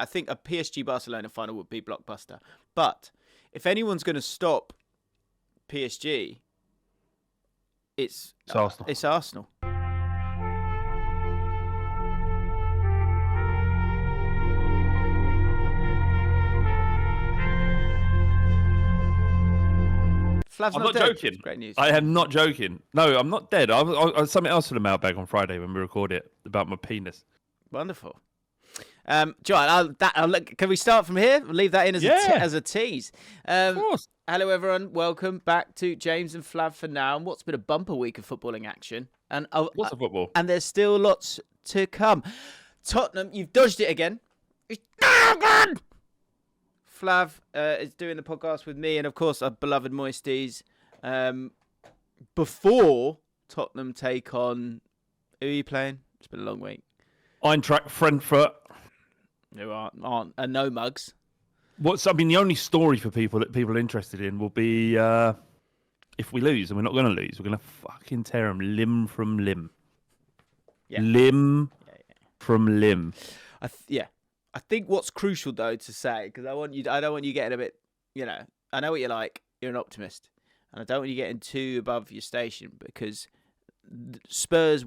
I think a PSG Barcelona final would be blockbuster. But if anyone's going to stop PSG, it's Arsenal. It's Arsenal. Flav's I'm not dead. joking. It's great news. I am not joking. No, I'm not dead. I was something else for the mailbag on Friday when we record it about my penis. Wonderful. John, can we start from here? We'll leave that in as a tease. Of course. Hello, everyone. Welcome back to James and Flav for now. And what's been a bumper week of footballing action? And Lots of football. And there's still lots to come. Tottenham, you've dodged it again. It's again. Flav is doing the podcast with me and, of course, our beloved Moisties. Before Tottenham take on... Who are you playing? It's been a long week. Eintracht Frankfurt. Who aren't no mugs. The only story for people that people are interested in will be if we lose, and we're not going to lose, we're going to fucking tear them limb from limb. Yeah. Limb from limb. I think what's crucial though to say, because I don't want you getting a bit, I know what you're like. You're an optimist, and I don't want you getting too above your station because Spurs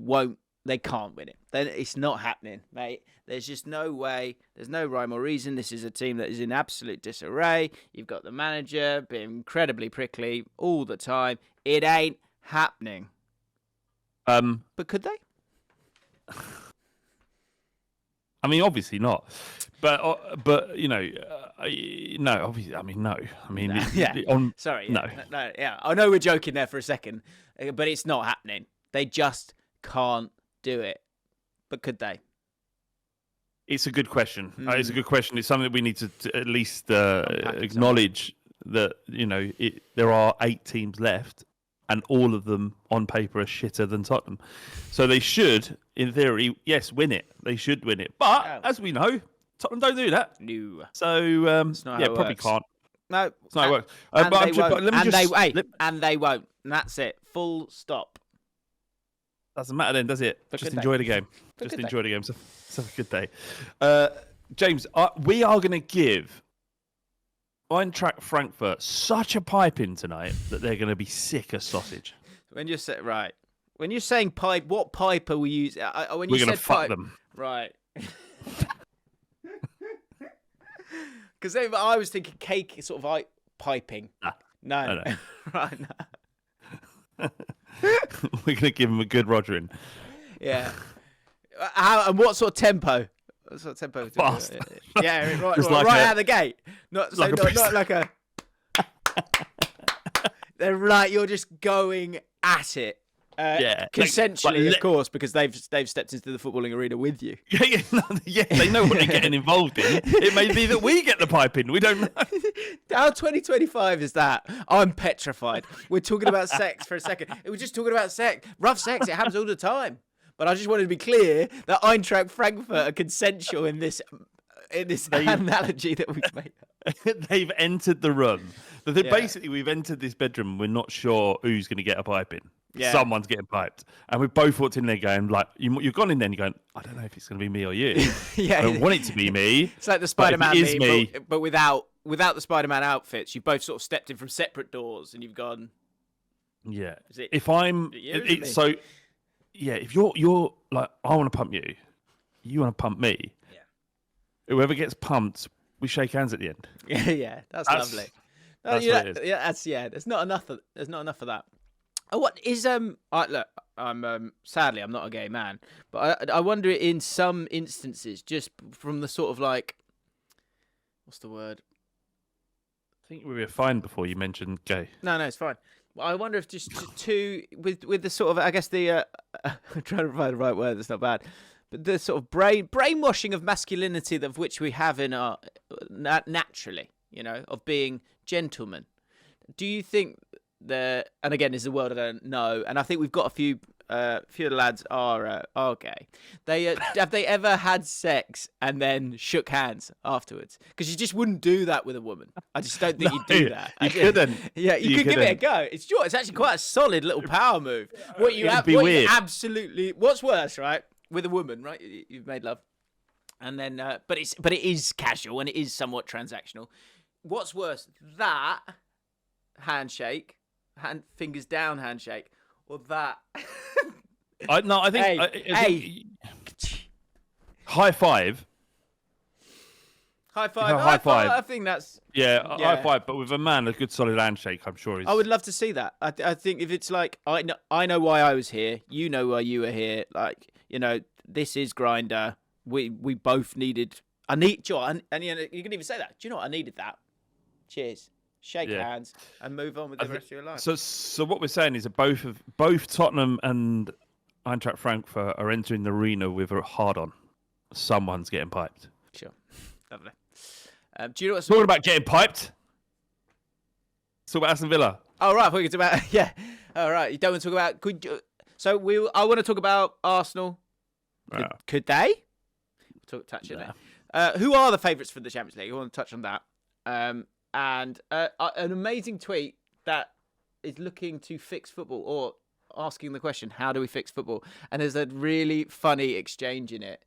they can't win it. Then it's not happening, mate. There's just no way. There's no rhyme or reason. This is a team that is in absolute disarray. You've got the manager being incredibly prickly all the time. It ain't happening. But could they? I mean, obviously not. But no. Obviously, I mean, no. I mean, Sorry. No. Yeah. I know we're joking there for a second, but it's not happening. They just can't do it. But could they? It's a good question. It's a good question. It's something that we need to at least acknowledge that, there are 8 teams left and all of them on paper are shitter than Tottenham. So they should, in theory, yes, win it. They should win it. But as we know, Tottenham don't do that. No. So, probably can't. No. It's not how it works. And they won't. And that's it. Full stop. Doesn't matter then, does it? Just enjoy the game. Just enjoy the game. So have a good day. James, we are going to give Eintracht Frankfurt such a piping tonight that they're going to be sick of sausage. When you're saying pipe, what pipe are we using? We're going to fuck them. Right. Because I was thinking cake, sort of like piping. No. Right, no. We're going to give them a good Rogering. Yeah. And what sort of tempo? Fast. Yeah, right out of the gate. Not like a... They're like, you're just going at it. Consensually, of course, because they've stepped into the footballing arena with you. Yeah, they know what they're getting involved in. It may be that we get the piping. We don't know. How 2025 is that? I'm petrified. We're talking about sex for a second. We're just talking about sex. Rough sex, it happens all the time. But I just wanted to be clear that Eintracht Frankfurt are consensual in this analogy that we've made. They've entered the room. Basically, we've entered this bedroom. We're not sure who's going to get a pipe in. Yeah. Someone's getting piped. And we've both walked in there going, like, you've gone in there and you're going, I don't know if it's going to be me or you. I don't want it to be me. It's like the Spider-Man meme, but without the Spider-Man outfits. You've both sort of stepped in from separate doors and you've gone... Yeah. If you're like, I want to pump you, you want to pump me. Yeah. Whoever gets pumped, we shake hands at the end. Yeah, that's lovely. That's what it is. There's not enough of that. What is look, I'm sadly I'm not a gay man, but I wonder in some instances, just from the sort of like, what's the word? I think we were fine before you mentioned gay. No, it's fine. I wonder if just with the sort of, I guess the I'm trying to find the right word. That's not bad, but the sort of brainwashing of masculinity of which we have in our naturally, of being gentlemen. Do you think and again, this is a world I don't know, and I think we've got a few of the lads are gay. Have they ever had sex and then shook hands afterwards? Because you just wouldn't do that with a woman. I just don't think you'd do that. You couldn't. Yeah, you could give it a go. It's actually quite a solid little power move. It'd be weird. Absolutely. What's worse, right? With a woman, right? You've made love. And then, but it is casual and it is somewhat transactional. What's worse, that handshake, fingers down handshake, or that? I think high five. High five. High five. I think that's high five. But with a man, a good solid handshake, I'm sure. I would love to see that. I think if it's like I know why I was here. You know why you were here. Like this is Grindr. We both needed. And you can even say that. Do you know what? I needed that. Cheers. Shake hands and move on with the rest of your life. So what we're saying is that both Tottenham and Eintracht Frankfurt are entering the arena with a hard on. Someone's getting piped. Sure. Lovely. Do you know what's talking about getting piped? Talk about Aston Villa. Oh right, we could talk about All right, you don't want to talk about. I want to talk about Arsenal. Could they? Touch it there. Who are the favourites for the Champions League? I want to touch on that. And an amazing tweet that is looking to fix football or asking the question, how do we fix football? And there's a really funny exchange in it.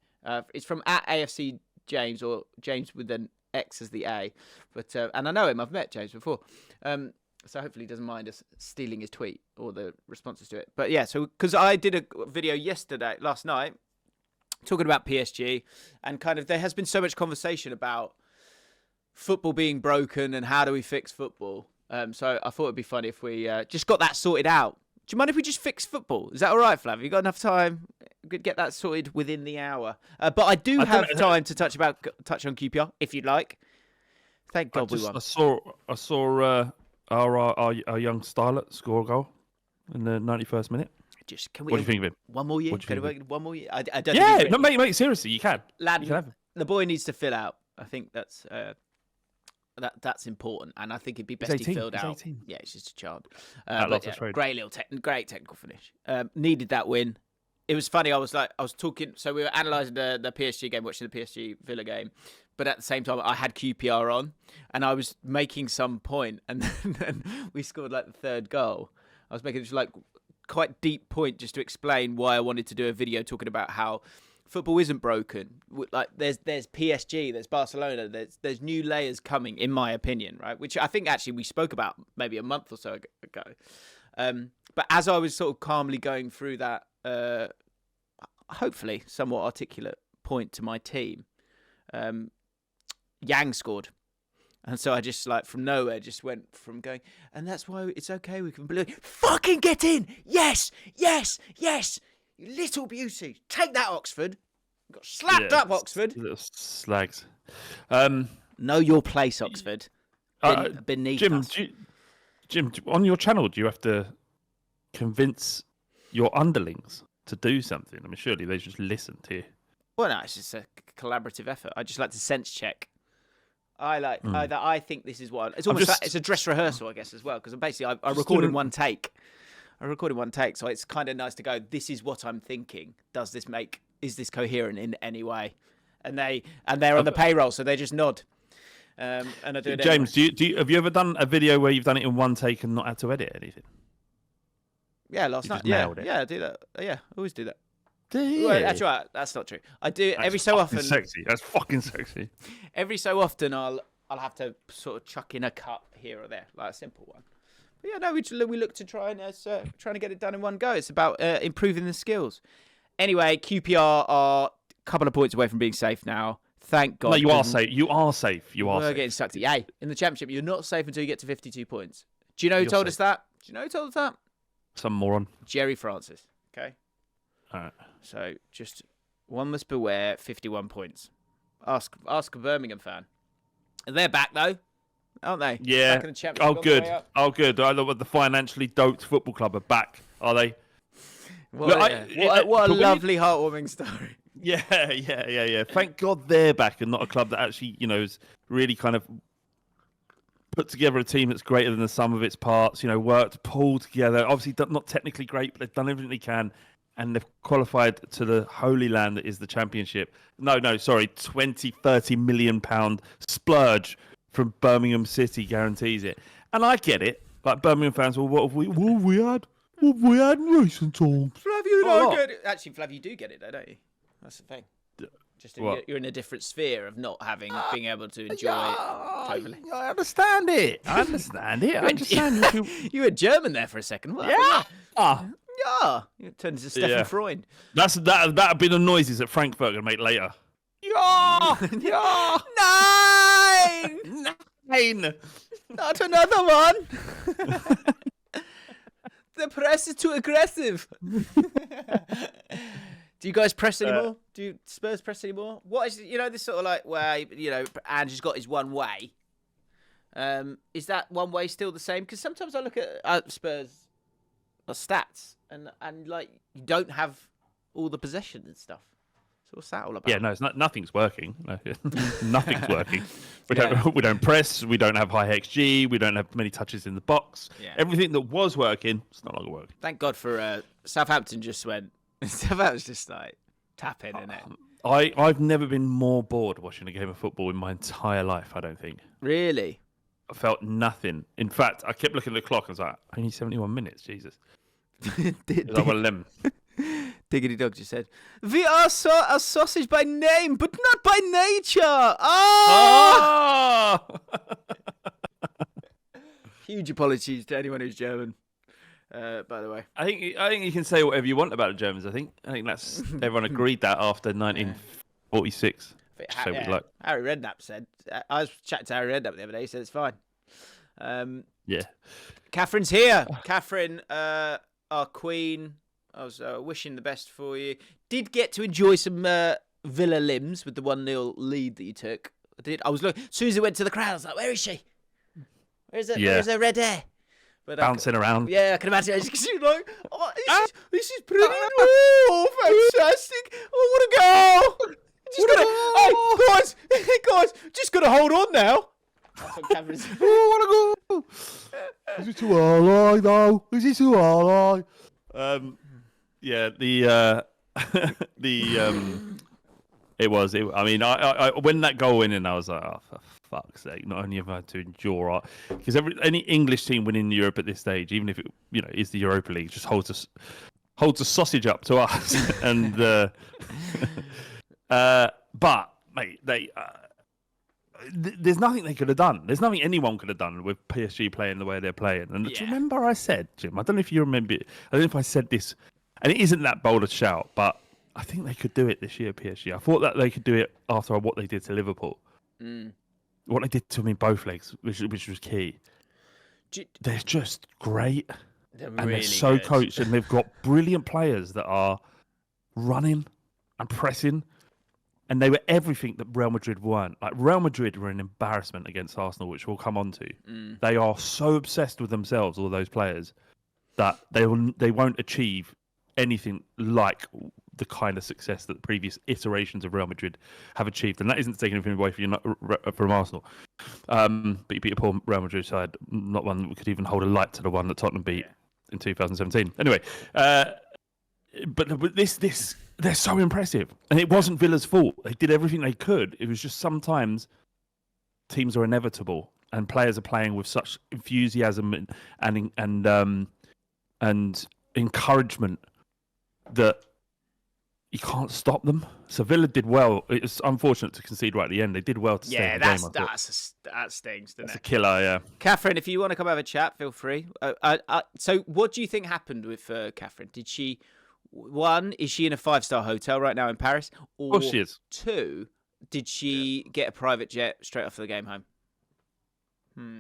It's from @AFC James, or James with an X as the A. But and I know him. I've met James before. So hopefully he doesn't mind us stealing his tweet or the responses to it. But yeah, so because I did a video last night, talking about PSG, and kind of there has been so much conversation about football being broken and how do we fix football. So I thought it'd be funny if we just got that sorted out. Do you mind if we just fix football? Is that all right, Flav? You got enough time? We could get that sorted within the hour. But I do have time to touch on QPR if you'd like. Thank God we won. I saw our young starlet score a goal in the 91st minute. What do you think of him? One more year? One more year? I don't think mate, seriously, you can. Lad, you can have him. The boy needs to fill out. I think that's important, and I think it'd be best he filled out. 18. Yeah, he's just a child. Great technical finish. Needed that win. It was funny. I was talking. So we were analysing the PSG game, watching the PSG Villa game, but at the same time, I had QPR on, and I was making some point, and then we scored like the third goal. I was making just like quite deep point just to explain why I wanted to do a video talking about how football isn't broken. Like there's PSG, there's Barcelona, there's new layers coming, in my opinion, right? Which I think actually we spoke about maybe a month or so ago. But as I was sort of calmly going through that, hopefully somewhat articulate point to my team, Yang scored. And so I just from nowhere just went from going, and that's why it's okay, we can believe. Fucking get in! Yes! Yes! Yes! You little beauty. Take that, Oxford. You got slapped up, Oxford. Little slags. Know your place, Oxford. Beneath us. Jim, on your channel, do you have to convince your underlings to do something? I mean, surely they just listen to you. Well, no, it's just a collaborative effort. I just like to sense check. I think this is what it's almost. It's a dress rehearsal, I guess, as well. Because basically, I record in one take. So it's kind of nice to go, this is what I'm thinking. Is this coherent in any way? And they're on the payroll, so they just nod. And I do it. James, anyway. Have you ever done a video where you've done it in one take and not had to edit anything? Yeah, last night. Yeah, I do that. Yeah, I always do that. Well, that's right. That's not true. I do it every so often. Sexy. That's fucking sexy. Every so often, I'll have to sort of chuck in a cut here or there, like a simple one. But yeah, no, we look to trying to get it done in one go. It's about improving the skills. Anyway, QPR are a couple of points away from being safe now. Thank God. No, you are safe. You are safe. We're getting stuck to. Yay. In the Championship, you're not safe until you get to 52 points. Do you know who told us that? Some moron. Jerry Francis. Okay. All right. So just one must beware. 51 points. Ask a Birmingham fan. They're back though, aren't they? Yeah. Back in the Championship, good. I love the financially doped football club are back. Are they? What a lovely, heartwarming story. Yeah. Thank God they're back and not a club that actually, is really kind of put together a team that's greater than the sum of its parts. Worked, pulled together. Obviously, not technically great, but they've done everything they can. And they've qualified to the holy land that is the Championship. No, sorry, 20-30 million pound splurge from Birmingham City guarantees it. And I get it. Like Birmingham fans, what have we had in recent times? Flav, you don't get it. Actually, Flav, you do get it, though, don't you? That's the thing. Just you're in a different sphere of not being able to enjoy it totally. I understand it. I understand. You were German there for a second. What happened? Yeah. You turned into Stefan Freund. That'd be the noises that Frankfurt gonna make later. Yeah. Yeah. Nine. Not another one. The press is too aggressive. Do you guys press anymore? Do Spurs press anymore? What is this sort of like way? Andrew's got his one way. Is that one way still the same? Because sometimes I look at Spurs stats and like you don't have all the possession and stuff. So what's that all about? Yeah, no, nothing's working. No, nothing's working. We don't press. We don't have high XG. We don't have many touches in the box. Yeah. Everything that was working, it's no longer working. Thank God for Southampton. Just went. Southampton's just like tapping in it. I've never been more bored watching a game of football in my entire life. I don't think. Really. I felt nothing. In fact, I kept looking at the clock and was like, only 71 minutes. Jesus. Diggity Dog just said, "We are a sausage by name, but not by nature." Oh! Huge apologies to anyone who's German. By the way, I think you can say whatever you want about the Germans. I think that's everyone agreed that after 1946. Harry Redknapp said. I was chatting to Harry Redknapp the other day. He said it's fine. Yeah. Catherine's here. Catherine, our queen. I was wishing the best for you. Did get to enjoy some Villa limbs with the 1-0 lead that you took. I was looking. As soon as it went to the crowd, I was like, "Where is she? Where's her red hair?" But bouncing around. Yeah, I can imagine. She's like, this is pretty. Oh, fantastic. Oh, what a goal. Hey, guys, just got to hold on now. That's what Cameron's. Oh, what a goal. Is it too early, though? Is it too early? Yeah, it was. I mean, I when that goal went in, I was like, oh, for fuck's sake! Not only have I had to endure, because any English team winning Europe at this stage, even if it is the Europa League, just holds a sausage up to us. And but mate, there's nothing they could have done. There's nothing anyone could have done with PSG playing the way they're playing. And do you remember I said, Jim? I don't know if you remember it. I don't know if I said this, and it isn't that bold a shout, but I think they could do it this year, PSG. I thought that they could do it after what they did to Liverpool. What they did to them in both legs, which was key. They're just great. They're so good. Coached, and they've got brilliant players that are running and pressing. And they were everything that Real Madrid weren't. Like Real Madrid were an embarrassment against Arsenal, which we'll come on to. They are so obsessed with themselves, all those players, that they won't achieve anything like the kind of success that the previous iterations of Real Madrid have achieved. And that isn't taking anything away from Arsenal. But you beat a poor Real Madrid side, not one that could even hold a light to the one that Tottenham beat in 2017. Anyway, but this they're so impressive. And it wasn't Villa's fault. They did everything they could. It was just sometimes teams are inevitable and players are playing with such enthusiasm and encouragement that you can't stop them. So Villa did well. It was unfortunate to concede right at the end. They did well to stay in the game. That stings, doesn't it? That's a killer, yeah. Catherine, if you want to come have a chat, feel free. So what do you think happened with Catherine? Did she... One, is she in a 5-star hotel right now in Paris? Or of course she is. Two, did she get a private jet straight off the game home?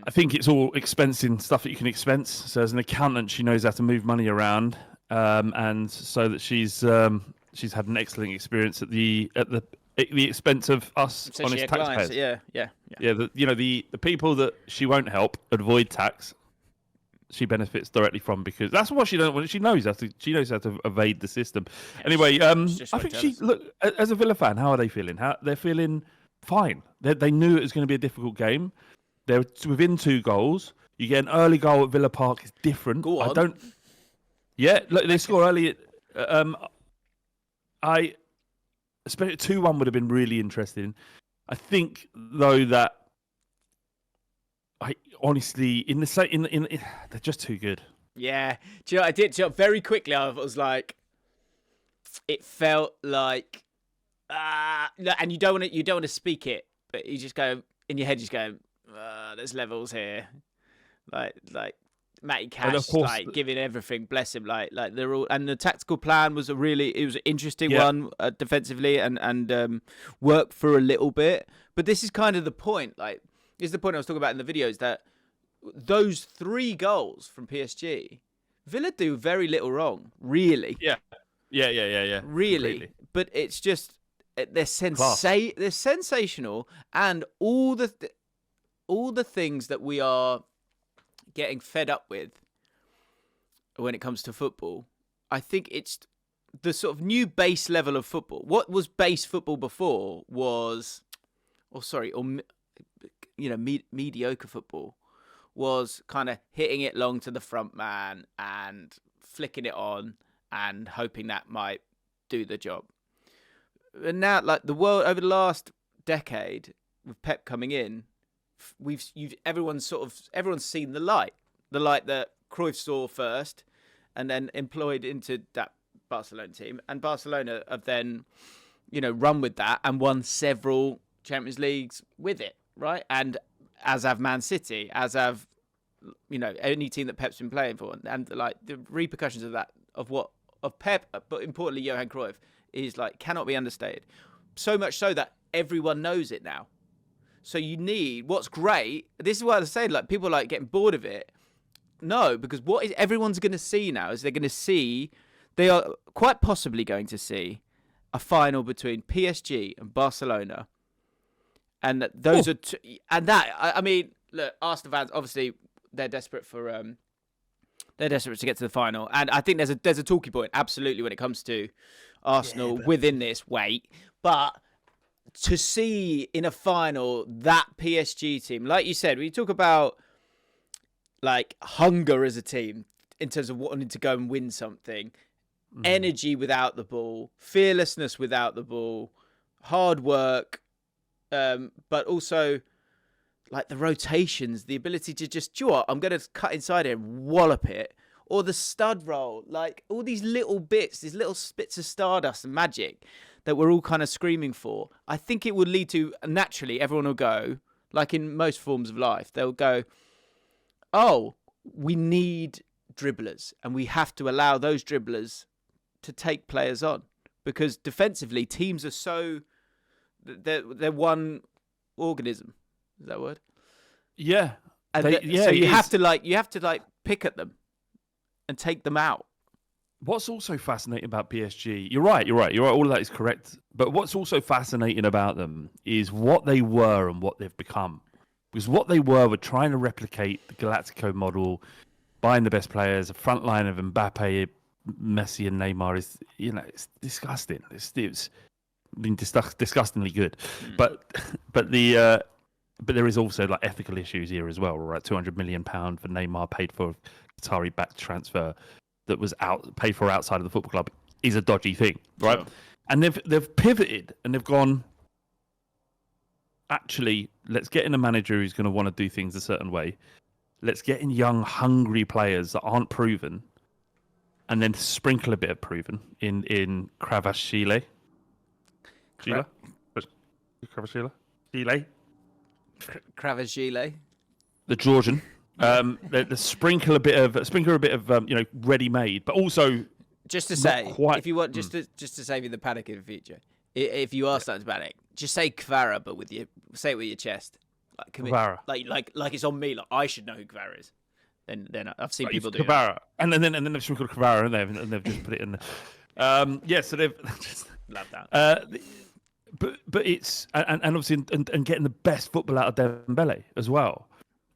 I think it's all expensing stuff that you can expense. So as an accountant, she knows how to move money around, and so that she's had an excellent experience at the expense of us honest taxpayers. Yeah. The people that she won't help avoid tax. She benefits directly from, because that's what she knows. She knows how to evade the system. Yeah, anyway, I think look, as a Villa fan, how are they feeling? They're feeling fine. They knew it was going to be a difficult game. They're within 2 goals. You get an early goal at Villa Park is different. Go on. Look, they score early. Especially 2-1 would have been really interesting. I think though that. Honestly, they're just too good. Yeah. Do you know what I did? Very quickly, I was like, it felt like and you don't want to speak it, but you just go in your head, just go, there's levels here, like Matty Cash, like giving everything, bless him, like they're all, and the tactical plan was it was an interesting one defensively and worked for a little bit, but this is kind of the point, like this is the point I was talking about in the videos, that those 3 goals from PSG, Villa do very little wrong, really. Yeah. Really. Completely. But it's just they're sensational, and all the things that we are getting fed up with when it comes to football. I think it's the sort of new base level of football. What was base football before was, mediocre football was kind of hitting it long to the front man and flicking it on and hoping that might do the job. And now, like the world over the last decade, with Pep coming in, everyone's seen the light that Cruyff saw first, and then employed into that Barcelona team, and Barcelona have then, run with that and won several Champions Leagues with it, right? And as have Man City, as have any team that Pep's been playing for, and like the repercussions of that, of Pep, but importantly Johan Cruyff, is like cannot be understated. So much so that everyone knows it now. So you need, what's great, this is what I was saying, like people like getting bored of it. No, because what is everyone's going to see now is they are quite possibly going to see a final between PSG and Barcelona. And those are, I mean, look, Arsenal fans, obviously they're desperate to get to the final. And I think there's a talking point, absolutely, when it comes to Arsenal within this weight. But to see in a final that PSG team, like you said, when you talk about like hunger as a team in terms of wanting to go and win something, energy without the ball, fearlessness without the ball, hard work, but also like the rotations, the ability to just, I'm going to cut inside it and wallop it. Or the stud roll, like all these little bits, these little spits of stardust and magic that we're all kind of screaming for. I think it would lead to, naturally, everyone will go, like in most forms of life, they'll go, oh, we need dribblers, and we have to allow those dribblers to take players on, because defensively teams are they're one organism. Is that a word? Yeah. And so you have to pick at them and take them out. What's also fascinating about PSG, you're right, all of that is correct. But what's also fascinating about them is what they were and what they've become. Because what they were trying to replicate the Galactico model, buying the best players, a front line of Mbappe, Messi and Neymar is, it's disgusting. It's been disgustingly good. But there is also like ethical issues here as well, right? £200 million for Neymar, paid for Qatari-backed transfer that was paid for outside of the football club, is a dodgy thing, right? Sure. And they've pivoted and they've gone, actually, let's get in a manager who's going to want to do things a certain way. Let's get in young, hungry players that aren't proven, and then sprinkle a bit of proven in Kvaratskhelia. Kvaratskhelia, the Georgian. The sprinkle a bit of ready-made, but also just to say, if you want, just to save you the panic in the future, if you are starting to panic, just say Kvara, but say it with your chest, Kvara, like it's on me, like I should know who Kvara is. Then I've seen people do Kvara, and then they've sprinkled Kvara in there, and they've just put it in there. So they've just love that. But it's and obviously and getting the best football out of Dembele as well.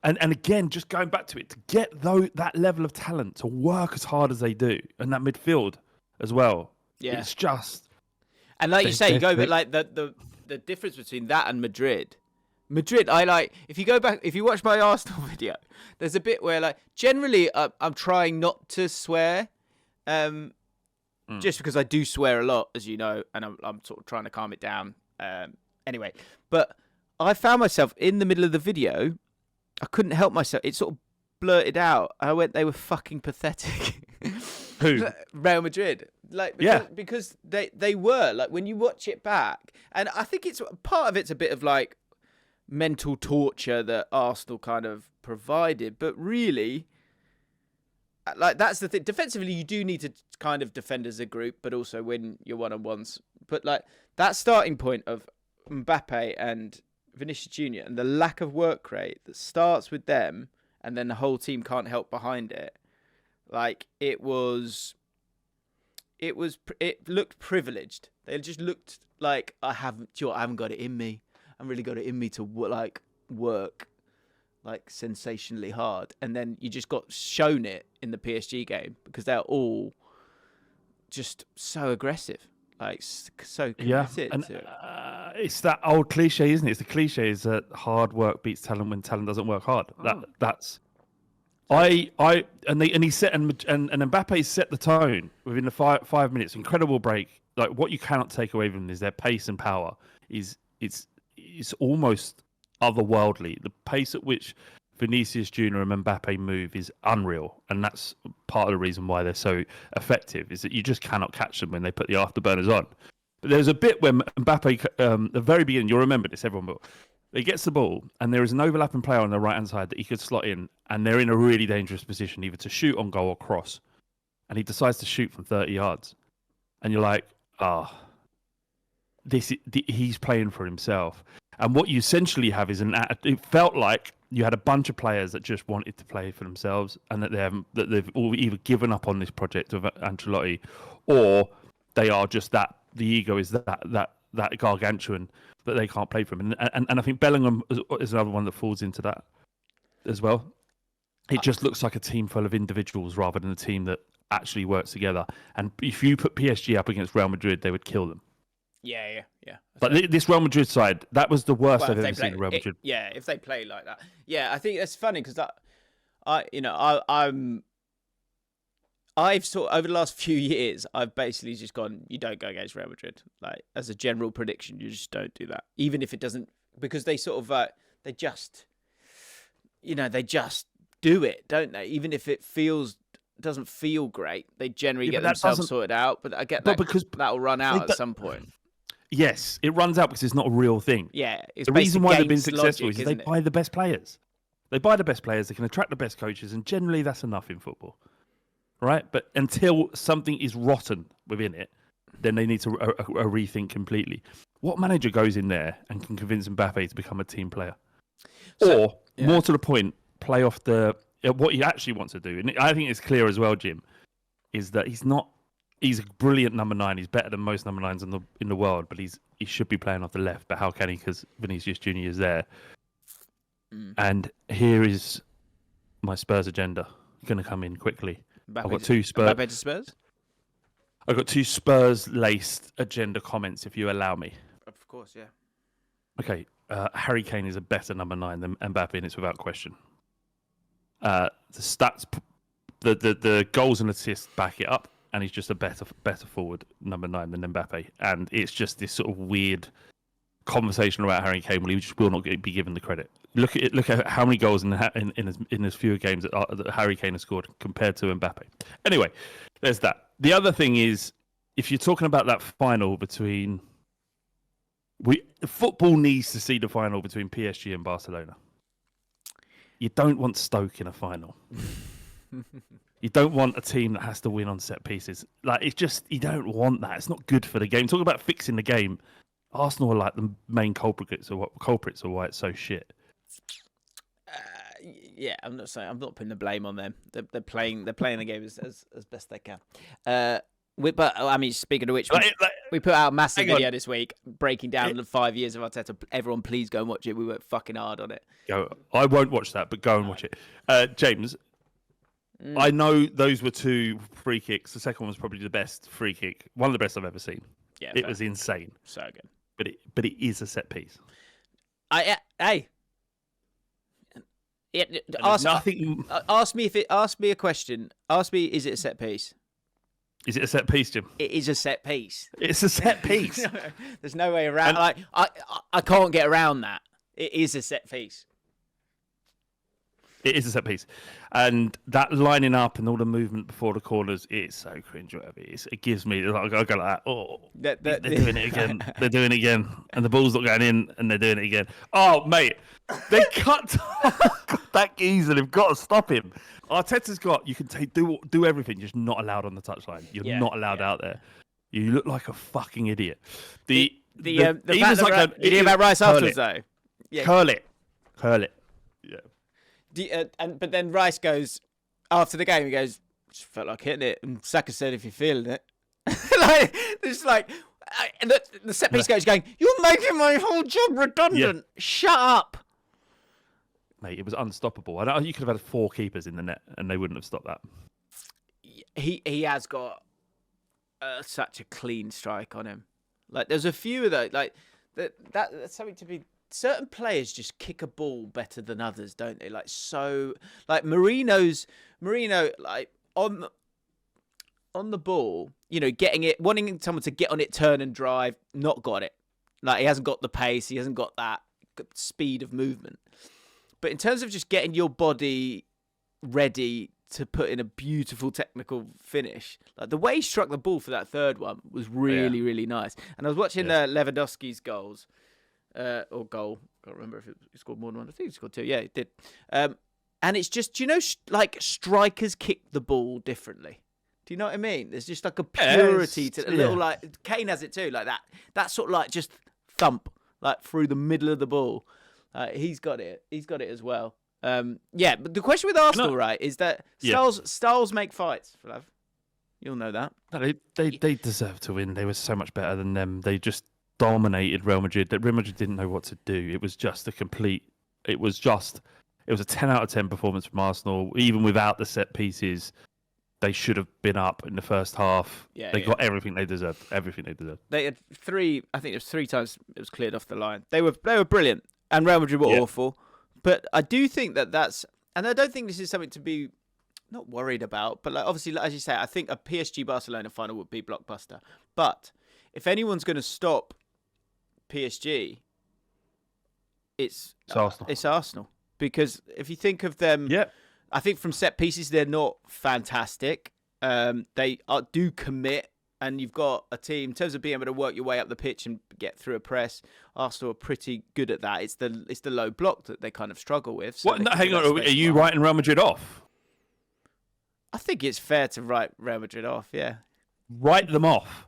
And again, just going back to it, to get that level of talent to work as hard as they do, and that midfield as well. Yeah, it's just. And like you say, you go, but like the difference between that and Madrid. I like, if you go back, if you watch my Arsenal video, there's a bit where like generally I'm trying not to swear, just because I do swear a lot, as you know, and I'm sort of trying to calm it down. Anyway, but I found myself in the middle of the video. I couldn't help myself. It sort of blurted out. I went, they were fucking pathetic. Who? Real Madrid. Because they were like when you watch it back, and I think it's part of it's a bit of like mental torture that Arsenal kind of provided, but really, like that's the thing. Defensively, you do need to kind of defend as a group, but also win your one-on-ones. But like that starting point of Mbappe and Vinicius Junior and the lack of work rate that starts with them, and then the whole team can't help behind it. Like it looked privileged. They just looked like I haven't got it in me. I haven't really got it in me to work like sensationally hard. And then you just got shown it in the PSG game because they're all just so aggressive, like so committed. And to it. it's that old cliche, isn't it? It's the cliche is that hard work beats talent when talent doesn't work hard. That's. And he set and Mbappe set the tone within the 5 minutes. Incredible break. Like what you cannot take away from them is their pace and power. It's almost otherworldly. The pace at which Vinicius Junior and Mbappe move is unreal, and that's part of the reason why they're so effective. Is that you just cannot catch them when they put the afterburners on. But there's a bit when Mbappe, the very beginning, you'll remember this, everyone will. He gets the ball, and there is an overlapping player on the right-hand side that he could slot in, and they're in a really dangerous position, either to shoot on goal or cross. And he decides to shoot from 30 yards. And you're like, he's playing for himself. And what you essentially have is it felt like you had a bunch of players that just wanted to play for themselves, and that they've all either given up on this project of Ancelotti, or they are just the ego is that gargantuan that they can't play for him. And I think Bellingham is another one that falls into that as well. It just looks like a team full of individuals rather than a team that actually works together. And if you put PSG up against Real Madrid, they would kill them. Yeah. But this Real Madrid side, that was the worst I've ever seen Real Madrid. If they play like that. Yeah, I think that's funny because I've sort of, over the last few years, I've basically just gone, you don't go against Real Madrid. Like, as a general prediction, you just don't do that. Even if it doesn't, because they sort of, they just do it, don't they? Even if it doesn't feel great, they generally get themselves sorted out. But I get that because that'll run out at some point. Yes, it runs out because it's not a real thing. Yeah. It's the reason why they've been successful logic, is they buy the best players. They buy the best players, they can attract the best coaches, and generally that's enough in football. Right, but until something is rotten within it, then they need to rethink completely. What manager goes in there and can convince Mbappe to become a team player? More to the point, play off what he actually wants to do. And I think it's clear as well, Jim, is that he's a brilliant number 9. He's better than most number 9s in the world, but he should be playing off the left. But how can he? Because Vinicius Junior is there. And here is my Spurs agenda going to come in quickly. I've got two Spurs. Mbappe to Spurs? I've got 2 Spurs-laced agenda comments, if you allow me. Of course, yeah. Okay, Harry Kane is a better number 9 than Mbappe, and it's without question. The stats, the goals and assists back it up, and he's just a better forward number 9 than Mbappe. And it's just this sort of weird conversation about Harry Kane where he just will not be given the credit. Look at how many goals in as fewer games that Harry Kane has scored compared to Mbappe. Anyway, there's that. The other thing is, if you're talking about that final between, football needs to see the final between PSG and Barcelona. You don't want Stoke in a final. You don't want a team that has to win on set pieces. Like it's just you don't want that. It's not good for the game. Talk about fixing the game. Arsenal are like the main culprits of why it's so shit. Yeah, I'm not putting the blame on them. They're playing the game as best they can. But I mean, speaking of which, we put out a massive video this week breaking down the 5 years of Arteta. Everyone, please go and watch it. We worked fucking hard on it. I won't watch that, but go and watch it. James, I know those were 2 free kicks. The second one was probably the best free kick, one of the best I've ever seen. Yeah, it was insane. So good. But it is a set piece. Ask me a question. Ask me, is it a set piece? Is it a set piece, Jim? It is a set piece. It's a set piece. There's no way around. I can't get around that. It is a set piece. It is a set piece, and that lining up and all the movement before the corners, it's so cringeworthy. It gives me like I go like that. Oh, they're doing it again. They're doing it again, and the ball's not going in, and they're doing it again. Oh, mate, they cut that geezer. They've got to stop him. Arteta's got. You can do everything, just not allowed on the touchline. You're not allowed out there. You look like a fucking idiot. The fact like you hear about Rice afterwards though. Yeah. Curl it. Yeah. But then Rice goes after the game. He goes, "Just felt like hitting it." And Saka said, "If you're feeling it," and the set piece coach going, "You're making my whole job redundant. Yeah. Shut up, mate." It was unstoppable. I know you could have had 4 keepers in the net, and they wouldn't have stopped that. He has got such a clean strike on him. Like there's a few of those. Like that's something to be. Certain players just kick a ball better than others, don't they? Like Marino, like on the ball, getting it, wanting someone to get on it, turn and drive, not got it. Like he hasn't got the pace, he hasn't got that speed of movement. But in terms of just getting your body ready to put in a beautiful technical finish, like the way he struck the ball for that third one was really, really nice. And I was watching Lewandowski's goals. Or goal. Can't remember if he scored more than one. I think he scored 2. Yeah, he did. And it's just, like strikers kick the ball differently. Do you know what I mean? There's just like a purity to a little like Kane has it too, like that. That sort of like just thump like through the middle of the ball. He's got it. He's got it as well. But the question with Arsenal, right, is that styles make fights, Flav. You'll know that. No, they deserve to win. They were so much better than them. They just dominated Real Madrid. That Real Madrid didn't know what to do. It was just a 10 out of 10 performance from Arsenal. Even without the set pieces, they should have been up in the first half. They got everything they deserved. They had 3. I think it was 3 times it was cleared off the line. They were brilliant, and Real Madrid were awful. But I do think that's, and I don't think this is something to be not worried about. But like obviously, as you say, I think a PSG Barcelona final would be blockbuster. But if anyone's going to stop PSG, it's Arsenal. Because if you think of them, I think from set pieces they're not fantastic. They do commit, and you've got a team in terms of being able to work your way up the pitch and get through a press. Arsenal are pretty good at that. It's the low block that they kind of struggle with. So hang on, are you writing Real Madrid off? I think it's fair to write Real Madrid off. Yeah, write them off.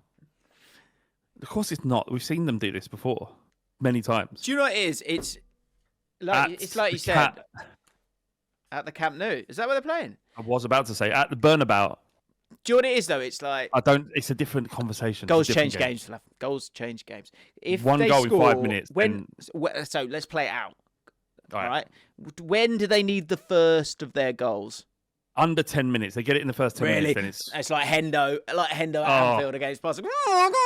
Of course it's not. We've seen them do this before many times. Do you know what it is? It's like you said, at the Camp Nou. Is that where they're playing? I was about to say at the Bernabeu. Do you know what it is though? It's like it's a different conversation. Goals change games. Goals change games. If one goal in 5 minutes. So let's play it out. All right. When do they need the first of their goals? Under 10 minutes. They get it in the first 10 minutes. Then it's like Hendo at Anfield against Barcelona. Oh, God.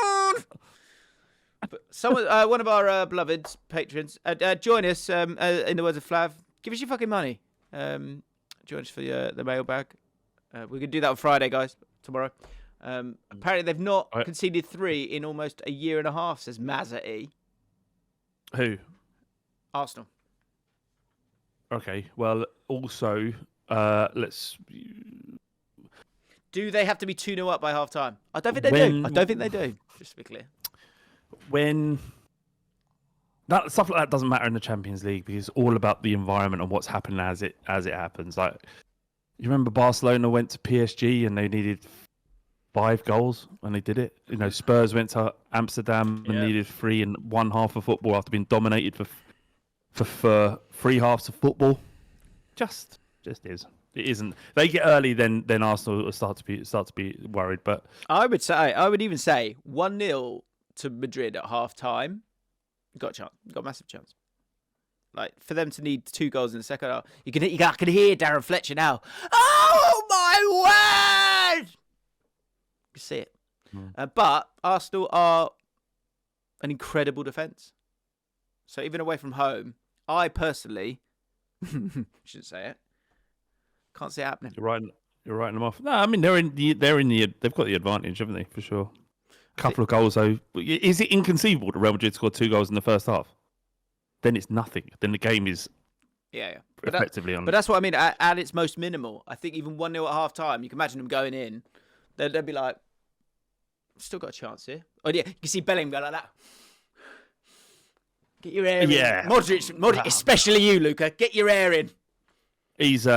But one of our beloved patrons, join us, in the words of Flav, give us your fucking money. Join us for the mailbag. We're going to do that on Friday, guys, tomorrow. Apparently they've not conceded 3 in almost a year and a half, says Mazza E. Who? Arsenal. Okay, well, also, let's... Do they have to be 2-0 up by half-time? I don't think they do. Just to be clear. When that stuff like that doesn't matter in the Champions League because it's all about the environment and what's happening as it happens. Like you remember Barcelona went to PSG and they needed 5 goals and they did it. Spurs went to Amsterdam and needed 3 in one half of football after being dominated for 3 halves of football. Just is. It isn't. They get early, then Arsenal will start to be worried. But I would even say 1-0 to Madrid at half time. Got a chance. Got a massive chance. Like for them to need 2 goals in the second half. I can hear Darren Fletcher now. Oh my word! You see it. But Arsenal are an incredible defence. So even away from home, I personally shouldn't say it. Can't see it happening. You're writing them off. No, I mean they've got the advantage, haven't they? For sure. Couple of goals though. Is it inconceivable that Real Madrid scored 2 goals in the first half? Then it's nothing. Then the game is Yeah. effectively on. But that's what I mean. At its most minimal, I think even 1-0 at half time, you can imagine them going in. They'd be like, still got a chance here. Oh yeah, you can see Bellingham go like that. Get your air in. Modric, especially you, Luca. Get your air in. He's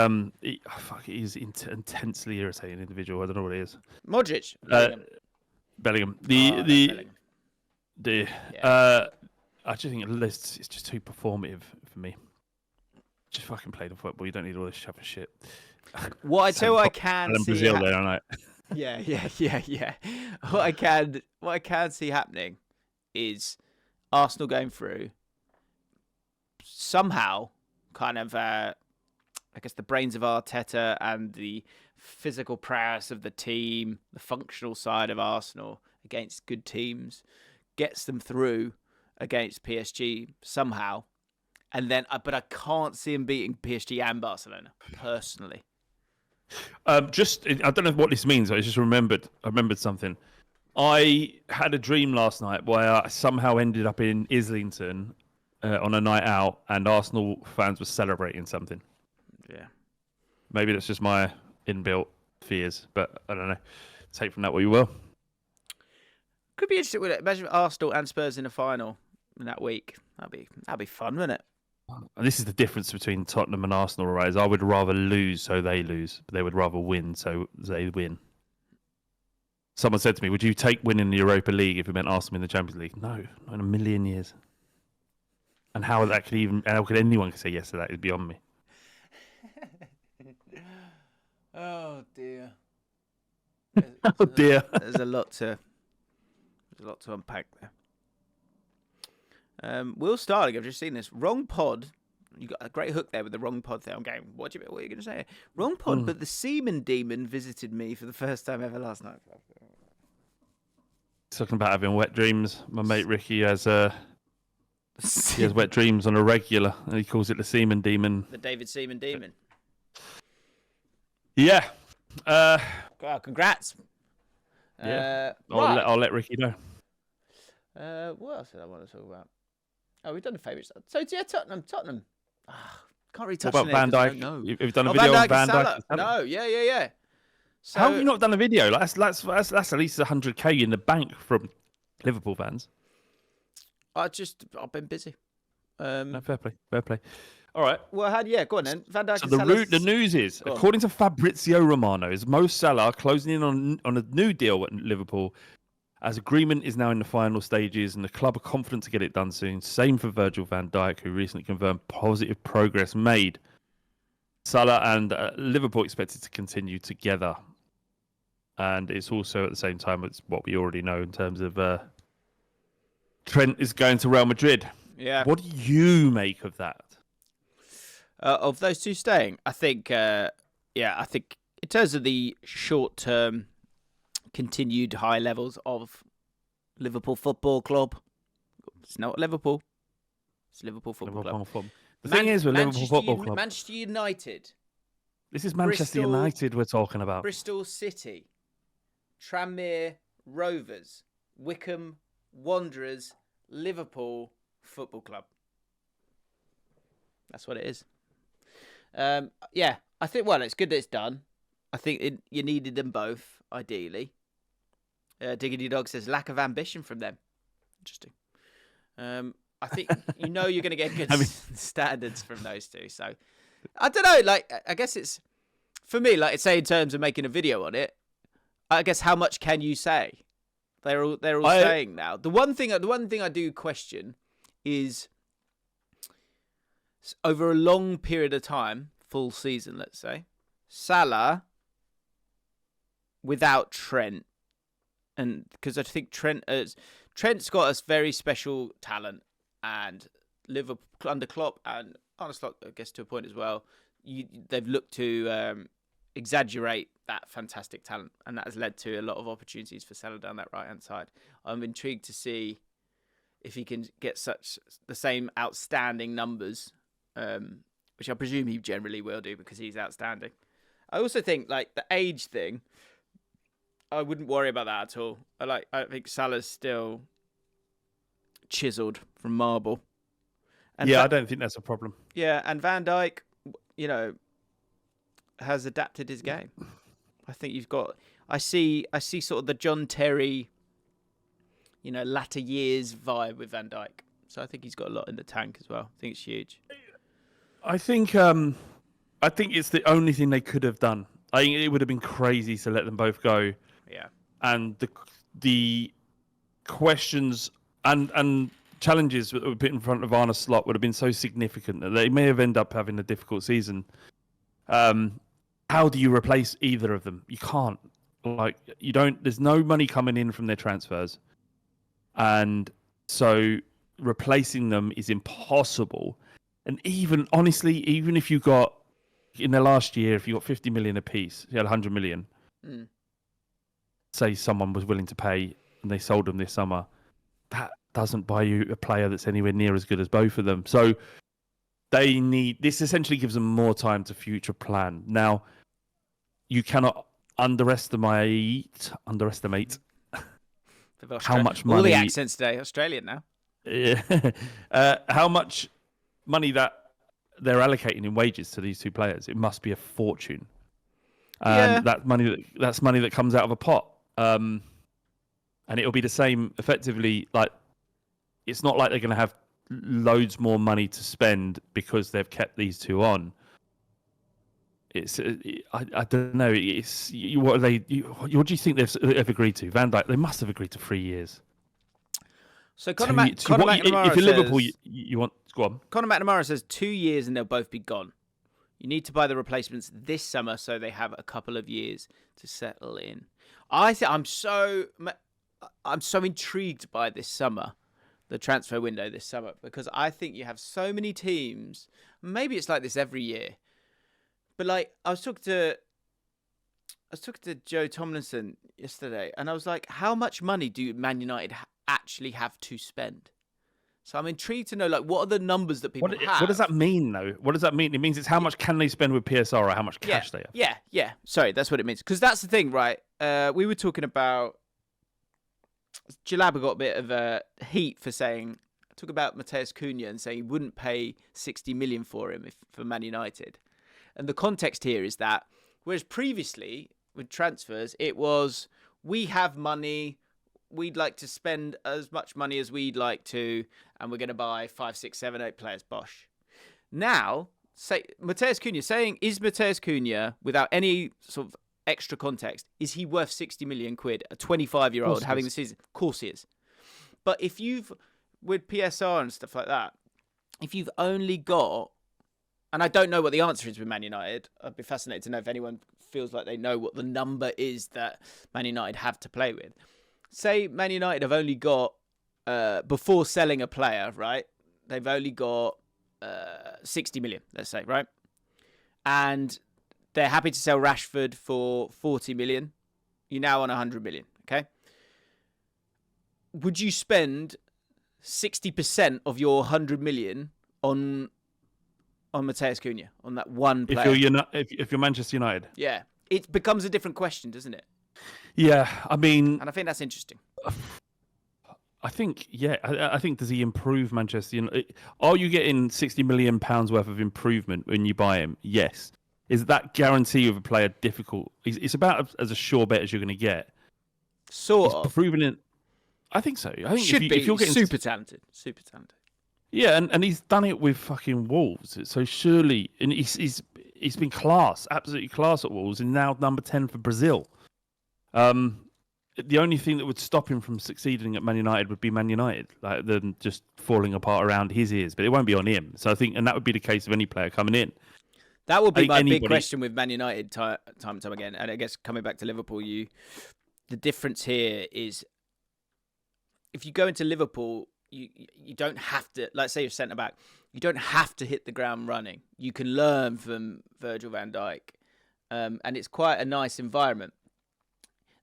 he's intensely irritating individual. I don't know what it is. Modric. Bellingham. Bellingham. I just think it's just too performative for me. Just fucking play the football. You don't need all this shoving shit. What I tell you, I can see. Brazil there, aren't I? Yeah. What I can see happening is Arsenal going through somehow, kind of. I guess the brains of Arteta and the physical prowess of the team, the functional side of Arsenal against good teams, gets them through against PSG somehow. And then, but I can't see him beating PSG and Barcelona personally. I don't know what this means. I remembered something. I had a dream last night where I somehow ended up in Islington on a night out, and Arsenal fans were celebrating something. Yeah. Maybe that's just my inbuilt fears, but I don't know. Take from that what you will. Could be interesting. Imagine Arsenal and Spurs in a final in that week. That'd be fun, wouldn't it? And this is the difference between Tottenham and Arsenal, right? Is I would rather lose so they lose, but they would rather win so they win. Someone said to me, "Would you take winning the Europa League if it meant Arsenal in the Champions League?" No, not in a million years. And how could anyone say yes to that? Is beyond me. Oh dear. Oh dear. There's a lot to unpack there. We'll start. I've just seen this. Wrong pod. You got a great hook there with the wrong pod there. I'm going, what are you going to say? Wrong pod, but the Seaman Demon visited me for the first time ever last night. Talking about having wet dreams. My mate Ricky has wet dreams on a regular, and he calls it the Seaman Demon. The David Seaman Demon. Yeah. Congrats. Yeah. Right. I'll let Ricky know. What else did I want to talk about? Oh, we've done the favourites. So yeah, Tottenham. Can't really touch on it. What about Van Dijk? Have you done a video on Van Dijk? No, yeah. So, how have you not done a video? That's at least 100k in the bank from Liverpool fans. I've been busy. No, fair play. All right. Well, go on then. Van Dijk. So the news is, according to Fabrizio Romano, is Mo Salah closing in on a new deal at Liverpool, as agreement is now in the final stages, and the club are confident to get it done soon. Same for Virgil van Dijk, who recently confirmed positive progress made. Salah and Liverpool expected to continue together, and it's also at the same time it's what we already know in terms of Trent is going to Real Madrid. Yeah. What do you make of that? Of those two staying, I think in terms of the short-term continued high levels of Liverpool Football Club, it's not Liverpool. It's Liverpool Football Club. The thing is with Liverpool Football Club, Manchester United. This is Manchester United we're talking about. Bristol City, Tranmere Rovers, Wycombe Wanderers, Liverpool Football Club. That's what it is. I think, it's good that it's done. I think you needed them both, ideally. Diggity Dog says, lack of ambition from them. Interesting. I think you're going to get good standards from those two. So, I don't know. I guess it's, for me, say in terms of making a video on it, I guess how much can you say? They're all saying now. The one thing I do question is, over a long period of time, full season, let's say, Salah without Trent, and because I think Trent's got a very special talent, and Liverpool under Klopp and honestly, I guess to a point as well, they've looked to exaggerate that fantastic talent, and that has led to a lot of opportunities for Salah down that right hand side. I'm intrigued to see if he can get the same outstanding numbers, which I presume he generally will do because he's outstanding. I also think the age thing, I wouldn't worry about that at all. I think Salah's still chiseled from marble, And I don't think that's a problem. Yeah, and Van Dijk, has adapted his game. I think you've got. I see sort of the John Terry, latter years vibe with Van Dijk. So I think he's got a lot in the tank as well. I think it's huge. I think it's the only thing they could have done. I think it would have been crazy to let them both go. Yeah. And the questions and challenges that were put in front of Arne Slot would have been so significant that they may have ended up having a difficult season. How do you replace either of them? You can't. You don't. There's no money coming in from their transfers, and so replacing them is impossible. And even if you got in the last year, if you got 50 million apiece, you had 100 million. Say someone was willing to pay, and they sold them this summer. That doesn't buy you a player that's anywhere near as good as both of them. So this essentially gives them more time to future plan. Now, you cannot underestimate how much money. All the accents today, Australian now. How much money that they're allocating in wages to these two players. It must be a fortune. And that's money that comes out of a pot. And it'll be the same effectively. It's not like they're going to have loads more money to spend because they've kept these two on. I don't know. What do you think they've agreed to? Van Dijk, they must have agreed to 3 years. So Conor McNamara if you're Liverpool, you want go on. Conor McNamara says 2 years and they'll both be gone. You need to buy the replacements this summer so they have a couple of years to settle in. I'm so intrigued by this summer, the transfer window this summer, because I think you have so many teams. Maybe it's like this every year, but I was talking to Joe Tomlinson yesterday, and I was like, how much money do Man United actually have to spend? So I'm intrigued to know, what are the numbers that people have? What does that mean, though? What does that mean? It means it's how much can they spend with PSR or how much cash they have. Yeah. Sorry, that's what it means. Because that's the thing, right? We were talking about... Jalaba got a bit of heat for talk about Matheus Cunha and saying he wouldn't pay 60 million for him for Man United. And the context here is that, whereas previously with transfers, it was, we have money... We'd like to spend as much money as we'd like to, and we're going to buy 5, 6, 7, 8 players. Bosh. Now, is Matheus Cunha, without any sort of extra context, is he worth 60 million quid? A 25-year-old having the season? Of course he is. But if with PSR and stuff like that, if you've only got, and I don't know what the answer is with Man United, I'd be fascinated to know if anyone feels like they know what the number is that Man United have to play with. Say Man United have only got, before selling a player, right? They've only got 60 million, let's say, right? And they're happy to sell Rashford for 40 million. You're now on 100 million, okay? Would you spend 60% of your 100 million on Matheus Cunha, on that one player? If you're Manchester United? Yeah. It becomes a different question, doesn't it? Yeah, I mean... And I think that's interesting. I think does he improve Manchester United? Are you getting £60 million worth of improvement when you buy him? Yes. Is that guarantee of a player difficult? It's about as a sure bet as you're going to get. Sort of. Proving it. I think so. I think if you're getting super talented. Yeah, and he's done it with fucking Wolves. So surely, and he's been class, absolutely class at Wolves, and now number 10 for Brazil. The only thing that would stop him from succeeding at Man United would be Man United, like them just falling apart around his ears. But it won't be on him. So I think, and that would be the case of any player coming in. That would be my big question with Man United time and time again. And I guess coming back to Liverpool, the difference here is if you go into Liverpool, you don't have to, like say you're centre back, you don't have to hit the ground running. You can learn from Virgil van Dijk, and it's quite a nice environment.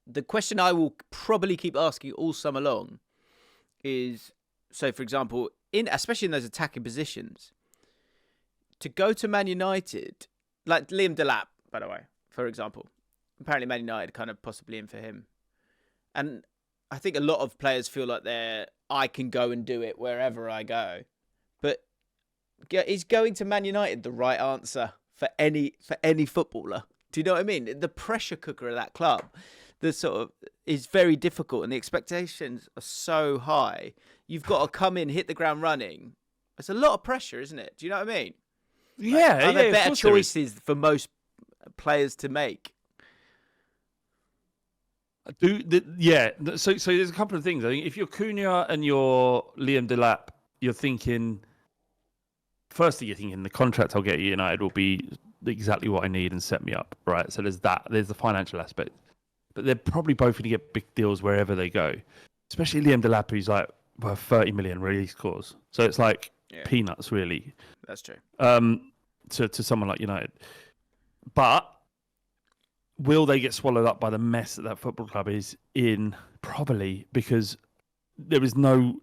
The question I will probably keep asking all summer long is, so for example, especially in those attacking positions, to go to Man United, like Liam Delap, by the way, for example. Apparently Man United kind of possibly in for him. And I think a lot of players feel like I can go and do it wherever I go. But Is going to Man United the right answer for any footballer? Do you know what I mean? The pressure cooker of that club, the sort of is very difficult, and the expectations are so high. You've got to come in, hit the ground running. It's a lot of pressure, isn't it? Do you know what I mean? Yeah, are there better choices for most players to make? So there's a couple of things. I think if you're Cunha and you're Liam Delap, you're thinking. Firstly, you're thinking the contract I'll get at United will be exactly what I need and set me up, right? So there's that. There's the financial aspect. But they're probably both going to get big deals wherever they go. Especially Liam Delap, who's like worth 30 million release clause. So it's like peanuts, really. That's true. To someone like United. But will they get swallowed up by the mess that football club is in? Probably, because there's nothing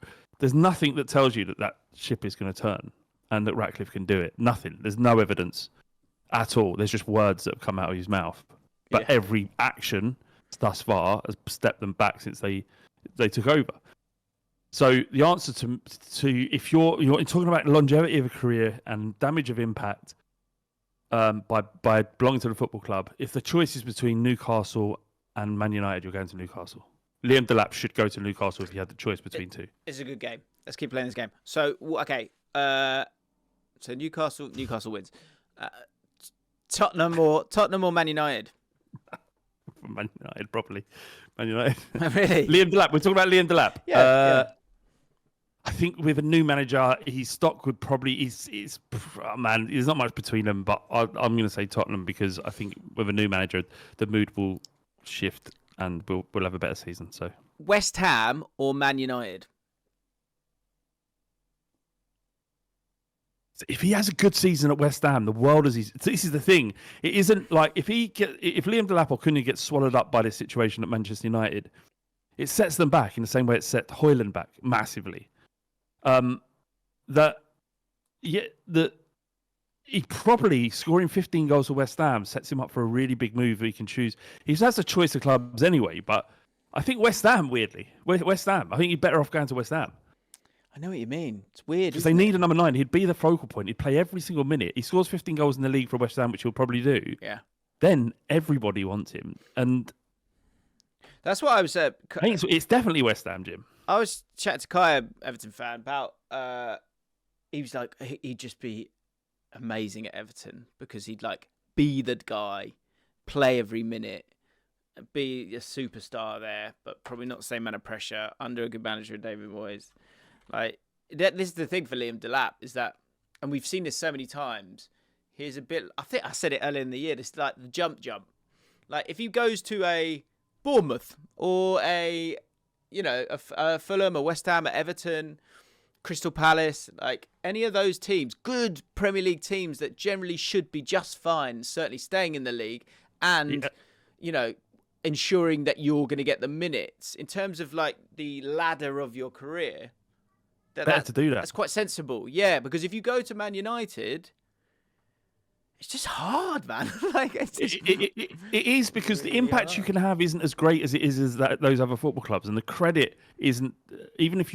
that tells you that ship is going to turn. And that Ratcliffe can do it. Nothing. There's no evidence at all. There's just words that have come out of his mouth. But every action thus far has stepped them back since they took over. So the answer to if you're talking about longevity of a career and damage of impact by belonging to the football club, if the choice is between Newcastle and Man United, you're going to Newcastle. Liam Delap should go to Newcastle if he had the choice between two. It's a good game. Let's keep playing this game. So okay. So Newcastle wins. Tottenham or Man United? Man United, properly. Man United. Really? Liam Delap. We're talking about Liam Delap. Yeah. I think with a new manager, his stock would probably there's not much between them, but I'm going to say Tottenham because I think with a new manager, the mood will shift and we'll have a better season. So West Ham or Man United? If he has a good season at West Ham, the world is. This is the thing. It isn't like if Liam Delap or Cunha gets swallowed up by this situation at Manchester United, it sets them back in the same way it set Højlund back massively. He probably scoring 15 goals for West Ham sets him up for a really big move. He can choose. He has a choice of clubs anyway, but I think West Ham. Weirdly, West Ham. I think he's better off going to West Ham. I know what you mean. It's weird. Because they need a number 9. He'd be the focal point. He'd play every single minute. He scores 15 goals in the league for West Ham, which he'll probably do. Yeah. Then everybody wants him. And that's what I was... I think it's definitely West Ham, Jim. I was chatting to Kai, Everton fan, about... he was like, he'd just be amazing at Everton because he'd like be the guy, play every minute, be a superstar there, but probably not the same amount of pressure under a good manager, David Moyes. Like, this is the thing for Liam Delap is that, and we've seen this so many times, here's a bit, I think I said it earlier in the year, it's like the jump. Like, if he goes to a Bournemouth or a Fulham, a West Ham, a Everton, Crystal Palace, like any of those teams, good Premier League teams that generally should be just fine, certainly staying in the league and, ensuring that you're going to get the minutes in terms of like the ladder of your career. Better to do that. That's quite sensible. Yeah, because if you go to Man United, it's just hard, man. Like it is because really the impact you can have isn't as great as it is as those other football clubs, and the credit isn't. Even if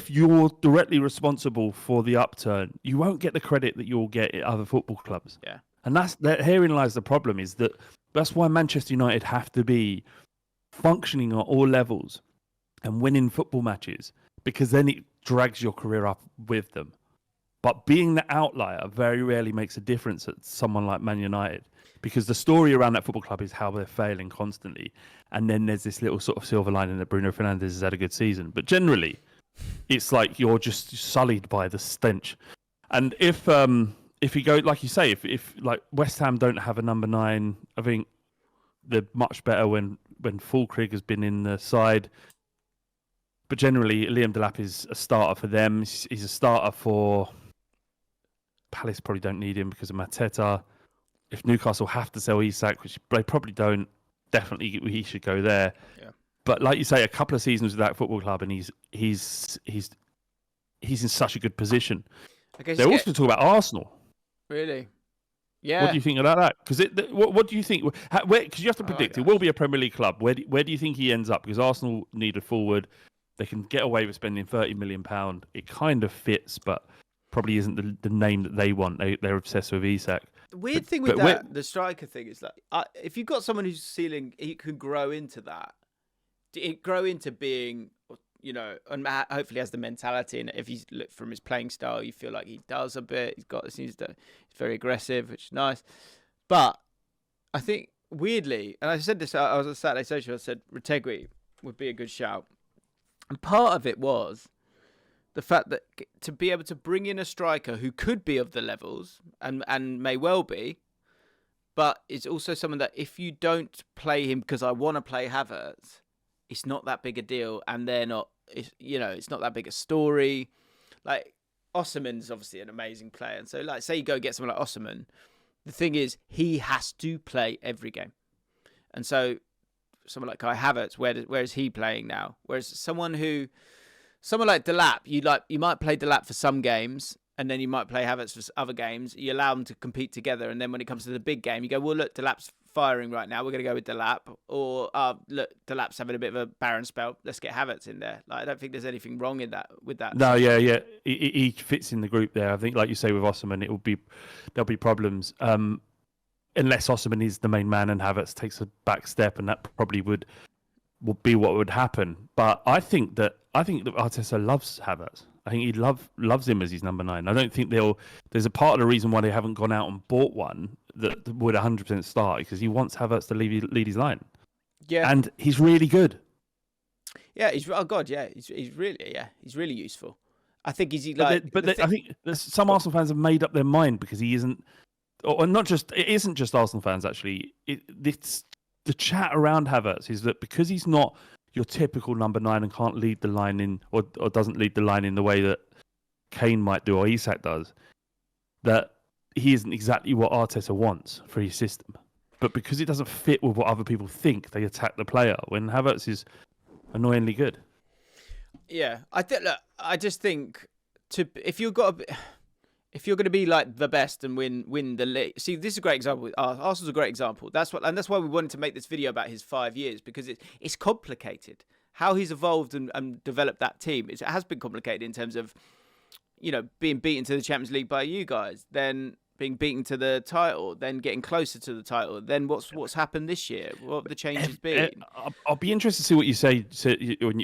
you're directly responsible for the upturn, you won't get the credit that you'll get at other football clubs. Yeah, and herein lies the problem. Is that's why Manchester United have to be functioning at all levels and winning football matches. Because then it drags your career up with them. But being the outlier very rarely makes a difference at someone like Man United. Because the story around that football club is how they're failing constantly. And then there's this little sort of silver lining that Bruno Fernandes has had a good season. But generally, it's like you're just sullied by the stench. And if you go, like you say, if like West Ham don't have a number 9, I think they're much better when Fulkrug has been in the side. But generally, Liam Delap is a starter for them. He's a starter for Palace. Probably don't need him because of Mateta. If Newcastle have to sell Isak, which they probably don't, definitely he should go there. Yeah. But like you say, a couple of seasons with that football club, and he's in such a good position. They're also talking about Arsenal. Really? Yeah. What do you think about that? Because what do you think? Because you have to predict it will be a Premier League club. Where do you think he ends up? Because Arsenal need a forward. They can get away with spending £30 million. It kind of fits, but probably isn't the name that they want. They're obsessed with Isak. The weird thing with that, the striker thing, is like if you've got someone who's ceiling, he can grow into that. Grow into being, you know, and hopefully has the mentality. And if you look from his playing style, you feel like he does a bit. He's very aggressive, which is nice. But I think weirdly, and I said this, I was at Saturday Social. I said Retegui would be a good shout, and part of it was the fact that to be able to bring in a striker who could be of the levels and may well be, but it's also someone that if you don't play him because I want to play Havertz, it's not that big a deal, and they're not. It's not that big a story. Like Osimhen's obviously an amazing player, and so like say you go get someone like Osimhen, the thing is he has to play every game, and so someone like Kai Havertz, where is he playing now? Whereas someone like Delap, you might play Delap for some games, and then you might play Havertz for other games. You allow them to compete together, and then when it comes to the big game, you go, well, look, Delap's firing right now. We're going to go with Delap. Or, look, Delap's having a bit of a barren spell. Let's get Havertz in there. Like, I don't think there's anything wrong with that. No, yeah. He fits in the group there. I think, like you say, with Osimhen, there'll be problems. Unless Osimhen is the main man and Havertz takes a back step, and that probably would be what would happen. But I think that Arteta loves Havertz. I think he loves him as his number 9. I don't think there's a part of the reason why they haven't gone out and bought one that would 100% start, because he wants Havertz to lead his line. Yeah, and he's really good. Yeah, he's really useful. I think he's like. I think some Arsenal fans have made up their mind because he isn't, or not just. It isn't just Arsenal fans actually. It's the chat around Havertz is that because he's not your typical number 9 and can't lead the line in, or doesn't lead the line in the way that Kane might do or Isak does, that he isn't exactly what Arteta wants for his system. But because it doesn't fit with what other people think, they attack the player when Havertz is annoyingly good. Yeah, I just think if you're going to be like the best and win the league. See, this is a great example. Arsenal's a great example. That's why we wanted to make this video about his 5 years, because it's complicated how he's evolved and developed that team. It has been complicated in terms of, you know, being beaten to the Champions League by you guys, then being beaten to the title, then getting closer to the title, then what's happened this year, what have the changes been. I'll be interested to see what you say,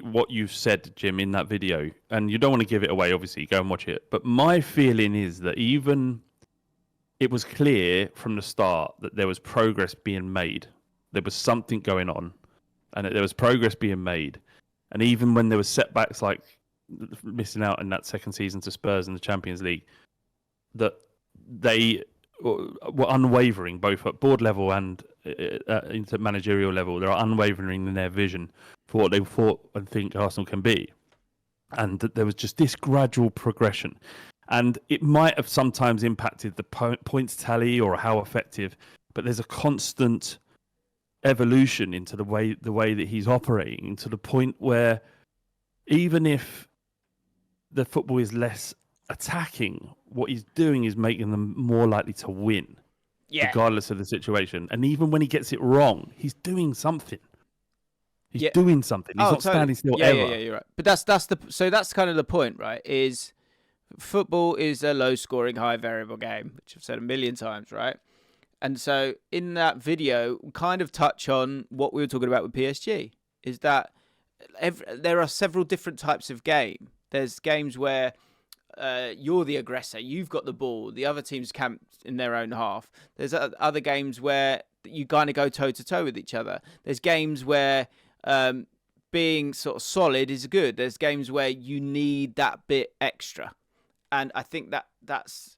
what you've said, Jim, in that video. And you don't want to give it away, obviously, go and watch it. But my feeling is that it was clear from the start that there was progress being made. There was something going on, and that there was progress being made. And even when there were setbacks like missing out in that second season to Spurs in the Champions League, that they were unwavering, both at board level and into managerial level. They're unwavering in their vision for what they thought and think Arsenal can be. And that there was just this gradual progression. And it might have sometimes impacted the points tally or how effective, but there's a constant evolution into the way that he's operating, to the point where even if the football is less attacking, what he's doing is making them more likely to win, regardless of the situation. And even when he gets it wrong, he's doing something. He's doing something. He's not standing still ever. Yeah, you're right. But that's kind of the point, right? Is football is a low-scoring, high-variable game, which I've said a million times, right? And so in that video, we kind of touch on what we were talking about with PSG, is that there are several different types of game. There's games where you're the aggressor, you've got the ball, the other team's camped in their own half. There's other games where you kind of go toe-to-toe with each other. There's games where being sort of solid is good. There's games where you need that bit extra. And I think that's...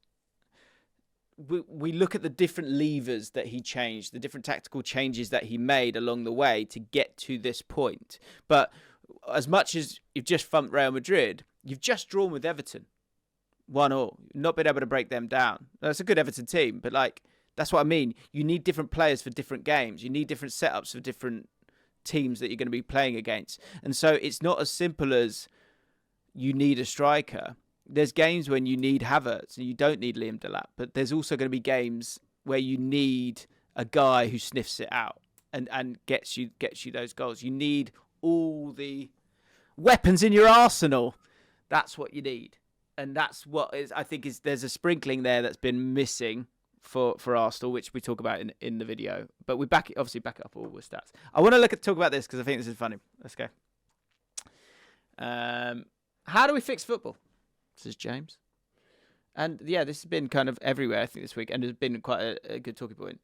We look at the different levers that he changed, the different tactical changes that he made along the way to get to this point. But as much as you've just thumped Real Madrid, you've just drawn with Everton. 1-1. Not been able to break them down. That's a good Everton team, but that's what I mean. You need different players for different games. You need different setups for different teams that you're going to be playing against. And so it's not as simple as you need a striker. There's games when you need Havertz and you don't need Liam Delap, but there's also going to be games where you need a guy who sniffs it out and gets you those goals. You need all the weapons in your arsenal. That's what you need. that's what I think is there's a sprinkling there that's been missing for Arsenal, which we talk about in the video. But we obviously back it up all with stats. I want to talk about this because I think this is funny. Let's go. How do we fix football? This is James. And yeah, this has been kind of everywhere, I think, this week, and has been quite a good talking point.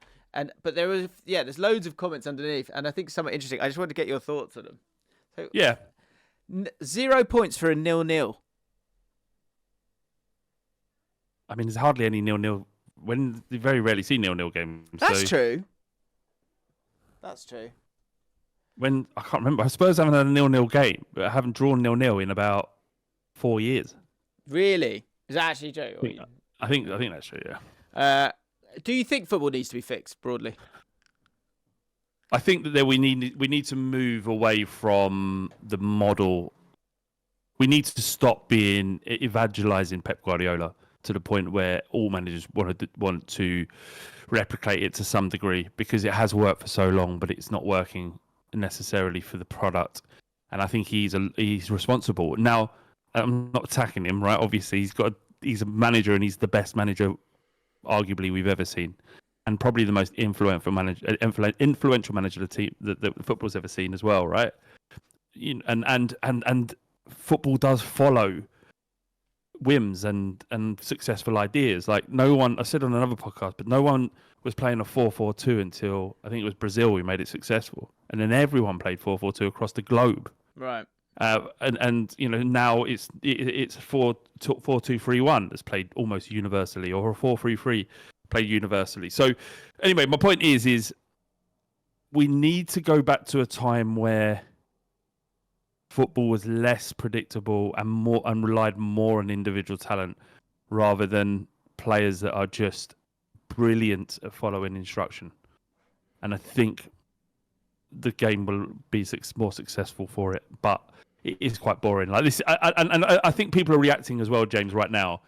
But there's loads of comments underneath, and I think somewhat interesting. I just wanted to get your thoughts on them. So, Yeah. 0 points for a 0-0. I mean, there's hardly any 0-0. When you very rarely see 0-0 games. That's true. That's true. When I can't remember, Spurs haven't had a 0-0 game, but I haven't drawn 0-0 in about 4 years. Really? Is that actually true? I think that's true. Yeah. Do you think football needs to be fixed broadly? I think that we need to move away from the model. We need to stop evangelizing Pep Guardiola to the point where all managers want to replicate it to some degree, because it has worked for so long, but it's not working necessarily for the product. And I think he's responsible. Now, I'm not attacking him, right? Obviously, he's a manager, and he's the best manager, arguably, we've ever seen, and probably the most influential manager the team that football's ever seen as well, right? And football does follow whims and successful ideas. Like, no one, I said on another podcast, but no one was playing a 4-4-2 until I think it was Brazil who made it successful, and then everyone played 4-4-2 across the globe, right? And now it's 4-2-3-1 that's played almost universally, or a 4-3-3 played universally. So anyway, my point is we need to go back to a time where football was less predictable and relied more on individual talent rather than players that are just brilliant at following instruction. And I think the game will be more successful for it, but it is quite boring. Like this, and I think people are reacting as well, James, right now,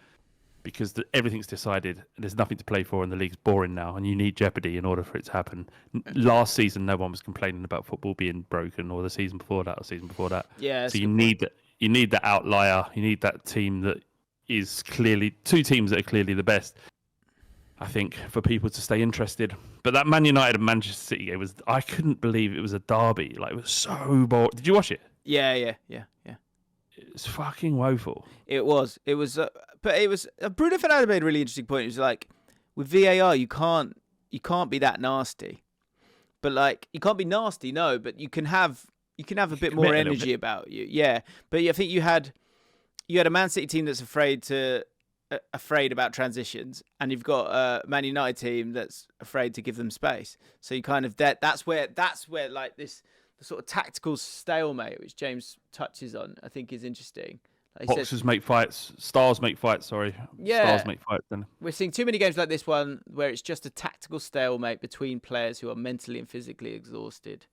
because everything's decided and there's nothing to play for, and the league's boring now, and you need Jeopardy in order for it to happen. Last season, no one was complaining about football being broken, or the season before that. Yeah. So you need that outlier. You need that team that is clearly two teams that are clearly the best, I think, for people to stay interested. But that Man United and Manchester City game I couldn't believe it was a derby. Like, it was so boring. Did you watch it? Yeah. It's fucking woeful. It was, but it was. Bruno Fernandes made a really interesting point. It was like, with VAR, you can't be that nasty, but like, you can't be nasty, no. But you can have a bit more energy about you, yeah. But I think you had a Man City team that's afraid about transitions, and you've got a Man United team that's afraid to give them space. So you kind of that's where like this. The sort of tactical stalemate, which James touches on, I think is interesting. Like Boxers make fights, stars make fights, sorry. Yeah. Stars make fights. Then we're seeing too many games like this one where it's just a tactical stalemate between players who are mentally and physically exhausted.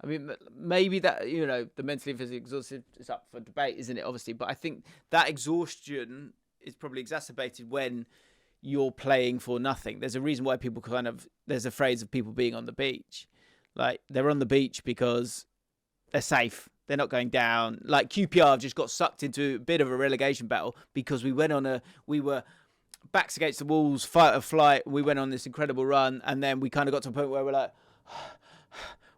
I mean, maybe that, the mentally and physically exhausted is up for debate, isn't it, obviously? But I think that exhaustion is probably exacerbated when you're playing for nothing. There's a reason why people there's a phrase of people being on the beach. Like, they're on the beach because they're safe. They're not going down. Like, QPR just got sucked into a bit of a relegation battle because we were backs against the walls, fight or flight. We went on this incredible run, and then we kind of got to a point where we're like,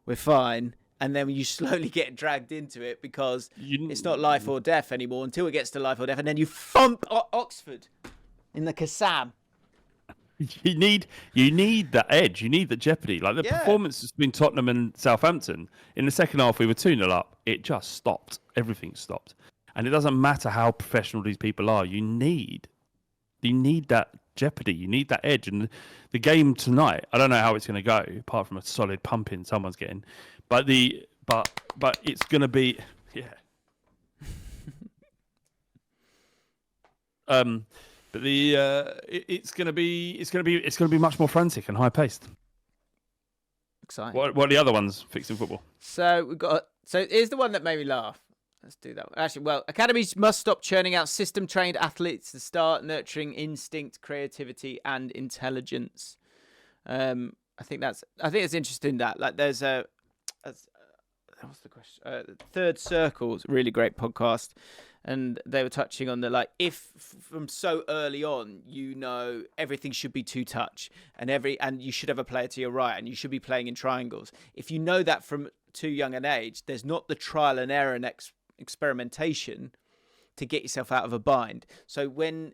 we're fine. And then you slowly get dragged into it because it's not life or death anymore until it gets to life or death. And then you thump Oxford in the Kassam. You need that edge. You need that jeopardy. Like the performances between Tottenham and Southampton, in the second half we were 2-0 up. It just stopped. Everything stopped. And it doesn't matter how professional these people are. You need that jeopardy. You need that edge. And the game tonight, I don't know how it's going to go, apart from a solid pumping someone's getting. But it's going to be But it's going to be much more frantic and high paced. Exciting. What are the other ones fixing football? So here's the one that made me laugh. Let's do that one. Actually, academies must stop churning out system trained athletes to start nurturing instinct, creativity, and intelligence. I think it's interesting that there's what's the question? Third Circle's really great podcast. and they were touching on the if from so early on everything should be two touch and you should have a player to your right and you should be playing in triangles. If you know that from too young an age, there's not the trial and error and experimentation to get yourself out of a bind. So when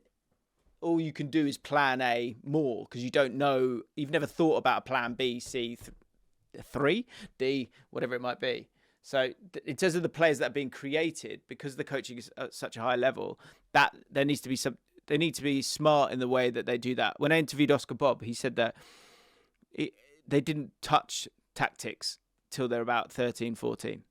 all you can do is plan A more because you don't know, you've never thought about a plan B, C, 3, D, whatever it might be. So in terms of the players that are being created, because the coaching is at such a high level, that they need to be smart in the way that they do that. When I interviewed Oscar Bob, he said that they didn't touch tactics till they're about 13, 14.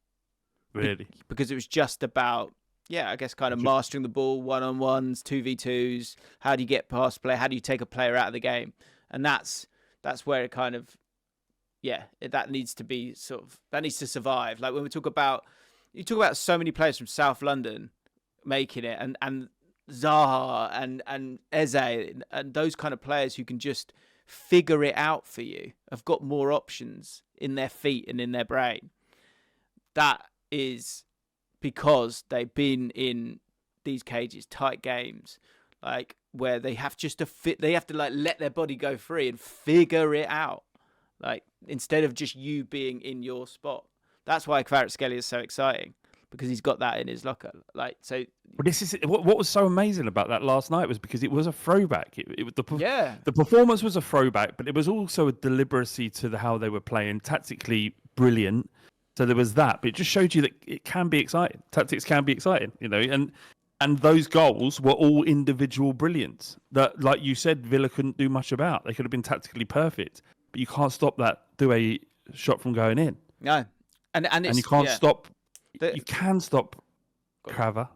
Really? Because it was just about, I guess kind of mastering the ball, one-on-ones, 2v2s. How do you get past play? How do you take a player out of the game? And that's where it kind of, that needs to survive. Like when you talk about so many players from South London making it, and Zaha and Eze and those kind of players who can just figure it out for you, have got more options in their feet and in their brain. That is because they've been in these cages, tight games, like where they have just they have to let their body go free and figure it out. Like, instead of just you being in your spot. That's why Kvaratskhelia is so exciting, because he's got that in his locker. Like, so. Well, this is what was so amazing about that last night was because it was a throwback. The performance was a throwback, but it was also a deliberacy to how they were playing, tactically brilliant. So there was that, but it just showed you that it can be exciting. Tactics can be exciting, and those goals were all individual brilliance that, like you said, Villa couldn't do much about. They could have been tactically perfect. But you can't stop that Doué shot from going in. No, and you can't stop. You can stop Craver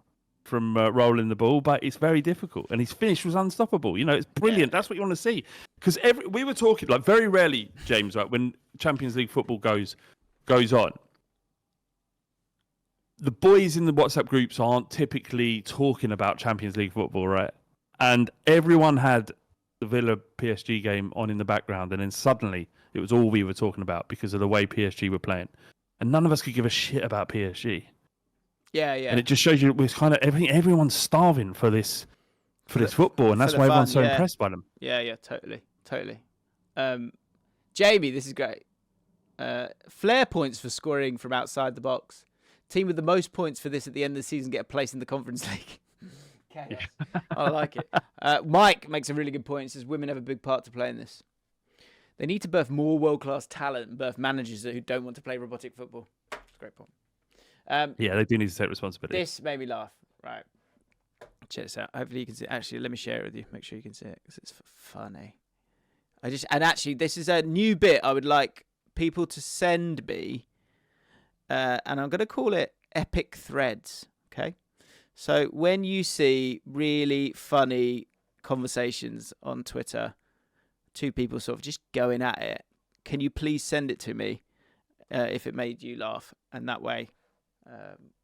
from rolling the ball, but it's very difficult. And his finish was unstoppable. It's brilliant. That's what you want to see. Because we were talking very rarely, James, right, when Champions League football goes on. The boys in the WhatsApp groups aren't typically talking about Champions League football, right? And everyone had the Villa PSG game on in the background, and then suddenly it was all we were talking about because of the way PSG were playing, and none of us could give a shit about PSG. And it just shows you it was kind of everyone's starving for this football, and that's why everyone's so impressed by them. Totally. Jamie, this is great. Flair points for scoring from outside the box. Team with the most points for this at the end of the season get a place in the Conference League. Okay. I like it. Mike makes a really good point. He says women have a big part to play in this. They need to birth more world-class talent and birth managers who don't want to play robotic football. That's a great point. They do need to take responsibility. This made me laugh. Right. Check this out. Hopefully you can see it. Actually, let me share it with you. Make sure you can see it because it's funny. This is a new bit I would like people to send me. And I'm going to call it Epic Threads. Okay. So when you see really funny conversations on Twitter, two people sort of just going at it, can you please send it to me if it made you laugh? And that way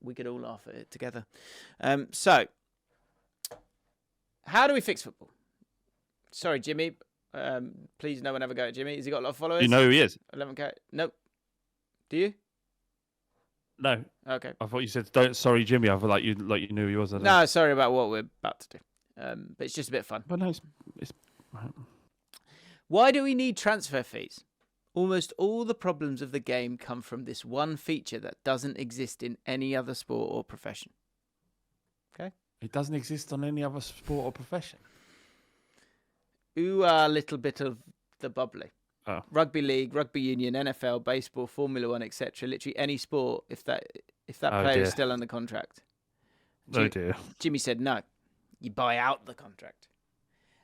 we could all laugh at it together. So how do we fix football? Sorry, Jimmy. Please no one ever go at Jimmy. Has he got a lot of followers? You know who he is? 11K. Nope. Do you? No. Okay. I thought you said don't. Sorry, Jimmy. I thought you knew who he was. No, sorry about what we're about to do. But it's just a bit of fun. But no, it's... Why do we need transfer fees? Almost all the problems of the game come from this one feature that doesn't exist in any other sport or profession. Okay. It doesn't exist on any other sport or profession. Ooh, a little bit of the bubbly. Oh. Rugby league, rugby union, NFL, baseball, Formula One, etc. Literally any sport. If that player is still under contract. Oh dear. Jimmy said no. You buy out the contract.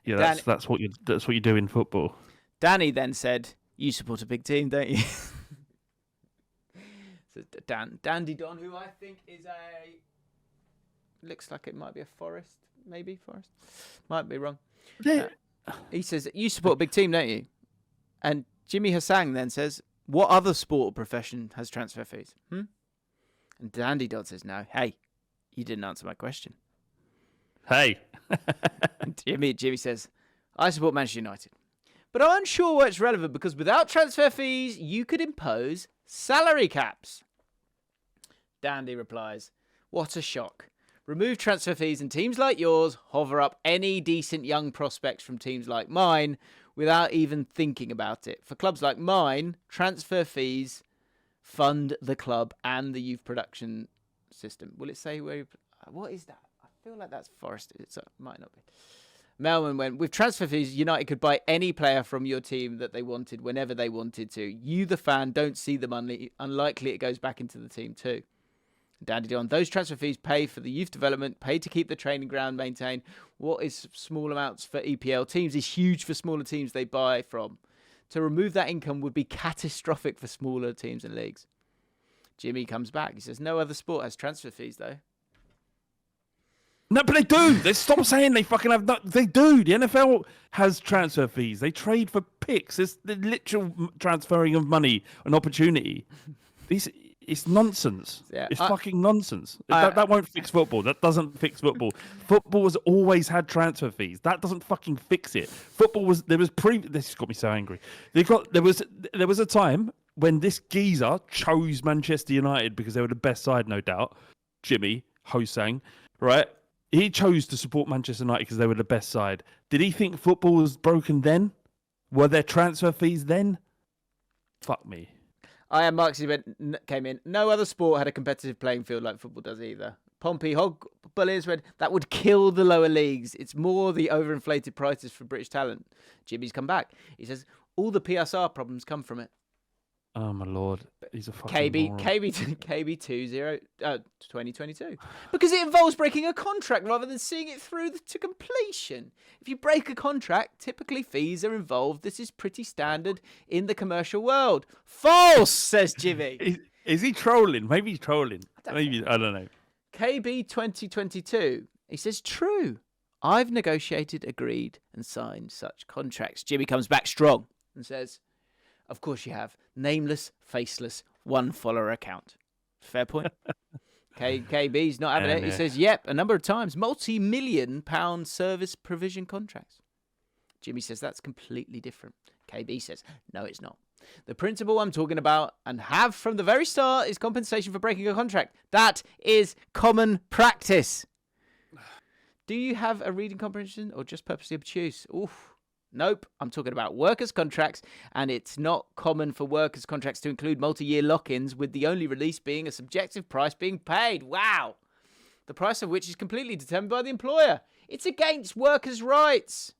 Yeah, that's what you do in football. Danny then said, "You support a big team, don't you?" So Dandy Don, who I think is looks like it might be a Forest, maybe Forest, might be wrong. Yeah. He says, "You support a big team, don't you?" And Jimmy Hassang then says, "What other sport or profession has transfer fees?" And Dandy Don says, "No. Hey, you didn't answer my question." Hey. Jimmy says, "I support Manchester United. But I'm unsure why it's relevant because without transfer fees, you could impose salary caps." Dandy replies, "What a shock. Remove transfer fees and teams like yours hover up any decent young prospects from teams like mine without even thinking about it. For clubs like mine, transfer fees fund the club and the youth production system. Will it say where? What is that? I feel like that's Forest. It might not be. Melman went, with transfer fees, United could buy any player from your team that they wanted whenever they wanted to. You, the fan, don't see the money. Unlikely it goes back into the team too. Dandy Don, those transfer fees pay for the youth development, pay to keep the training ground maintained. What is small amounts for EPL teams is huge for smaller teams they buy from. To remove that income would be catastrophic for smaller teams and leagues. Jimmy comes back. He says, no other sport has transfer fees, though. No, but they do. They stop saying they fucking have. They do. The NFL has transfer fees. They trade for picks. It's the literal transferring of money and opportunity. It's nonsense. Yeah, it's fucking nonsense. That won't fix football. That doesn't fix football. Football has always had transfer fees. That doesn't fucking fix it. This has got me so angry. There was a time when this geezer chose Manchester United because they were the best side, no doubt. Jimmy Hosang, right? He chose to support Manchester United because they were the best side. Did he think football was broken then? Were there transfer fees then? Fuck me. I am Mark came in. No other sport had a competitive playing field like football does either. Pompey Hog Bullies read, that would kill the lower leagues. It's more the overinflated prices for British talent. Jimmy's come back. He says, all the PSR problems come from it. Oh my lord, he's a fucking moron. KB 2022 because it involves breaking a contract rather than seeing it through to completion. If you break a contract, typically fees are involved. This is pretty standard in the commercial world. False, says Jimmy. Is he trolling? Maybe he's trolling. I don't know. KB 2022. He says true. I've negotiated, agreed, and signed such contracts. Jimmy comes back strong and says, of course you have. Nameless, faceless, one follower account. Fair point. KB's not having it. He says, yep, a number of times. Multi-million-pound service provision contracts. Jimmy says that's completely different. KB says, no, it's not. The principle I'm talking about and have from the very start is compensation for breaking a contract. That is common practice. Do you have a reading comprehension or just purposely obtuse? Oof. Nope, I'm talking about workers' contracts, and it's not common for workers' contracts to include multi-year lock-ins, with the only release being a subjective price being paid. Wow! The price of which is completely determined by the employer. It's against workers' rights.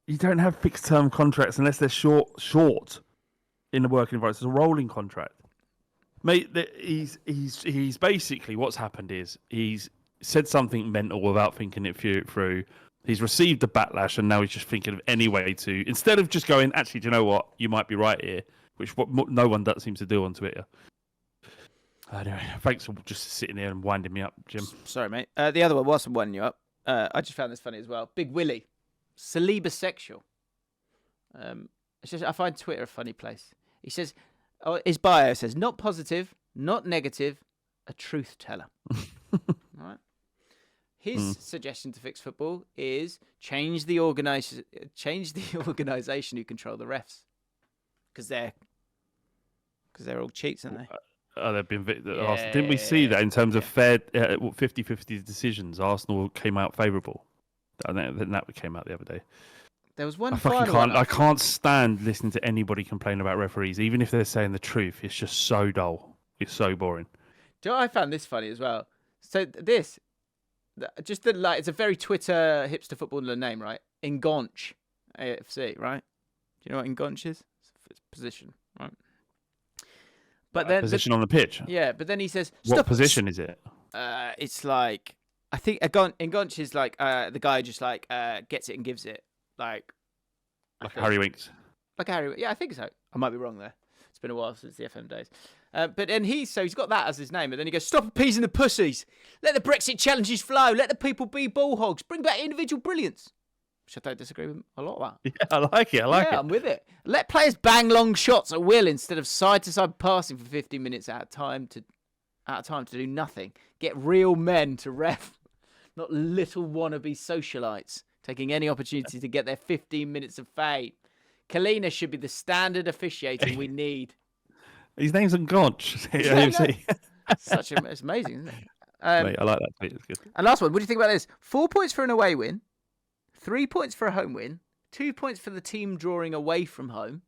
You don't have fixed-term contracts unless they're short in the working environment. It's a rolling contract. Mate, he's basically, what's happened is he's said something mental without thinking it through. He's received the backlash, and now he's just thinking of any way to, instead of just going, actually, do you know what? You might be right here, which no one seems to do on Twitter. Anyway, thanks for just sitting there and winding me up, Jim. Sorry, mate. The other one, whilst I'm winding you up, I just found this funny as well. Big Willie, celibasexual. It's just, I find Twitter a funny place. He says, his bio says, not positive, not negative, a truth teller. All right. His suggestion to fix football is change the organisation who control the refs, because they're all cheats, aren't they? They've been Didn't we see that in terms of fair 50-50 decisions? Arsenal came out favourable. That came out the other day. There was one. I can't stand listening to anybody complain about referees, even if they're saying the truth. It's just so dull. It's so boring. Do you know, I found this funny as well. So this. It's a very Twitter hipster footballer name, right? Ngonch AFC, right? Do you know what Ngonch is? It's position, right? But then position on the pitch. Yeah, but then he says, "What position is it?" It's like, I think Ngonch is like the guy who just like gets it and gives it, like Harry Winks. Like Harry, yeah, I think so. I might be wrong there. It's been a while since the FM days. But then he's got that as his name, and then he goes, stop appeasing the pussies. Let the Brexit challenges flow. Let the people be ball hogs. Bring back individual brilliance. Which I don't disagree with a lot of that. Yeah, I like it. Yeah, I'm with it. Let players bang long shots at will instead of side-to-side passing for 15 minutes at a time to do nothing. Get real men to ref, not little wannabe socialites taking any opportunity to get their 15 minutes of fame. Kalina should be the standard officiating we need. His name's Ngonch. It's amazing, isn't Mate, I like that tweet. It's good. And last one, what do you think about this? 4 points for an away win, 3 points for a home win, 2 points for the team drawing away from home,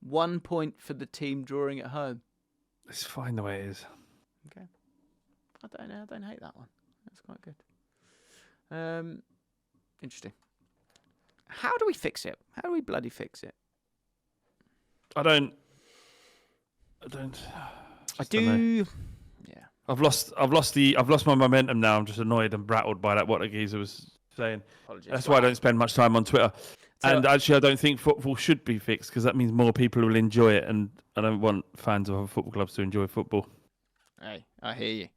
1 point for the team drawing at home. It's fine the way it is. Okay. I don't hate that one. That's quite good. Interesting. How do we fix it? How do we bloody fix it? I do. Yeah. I've lost my momentum now. I'm just annoyed and rattled by what the geezer was saying. Apologies. That's why I don't spend much time on Twitter. And actually, I don't think football should be fixed because that means more people will enjoy it, and I don't want fans of other football clubs to enjoy football. Hey, I hear you.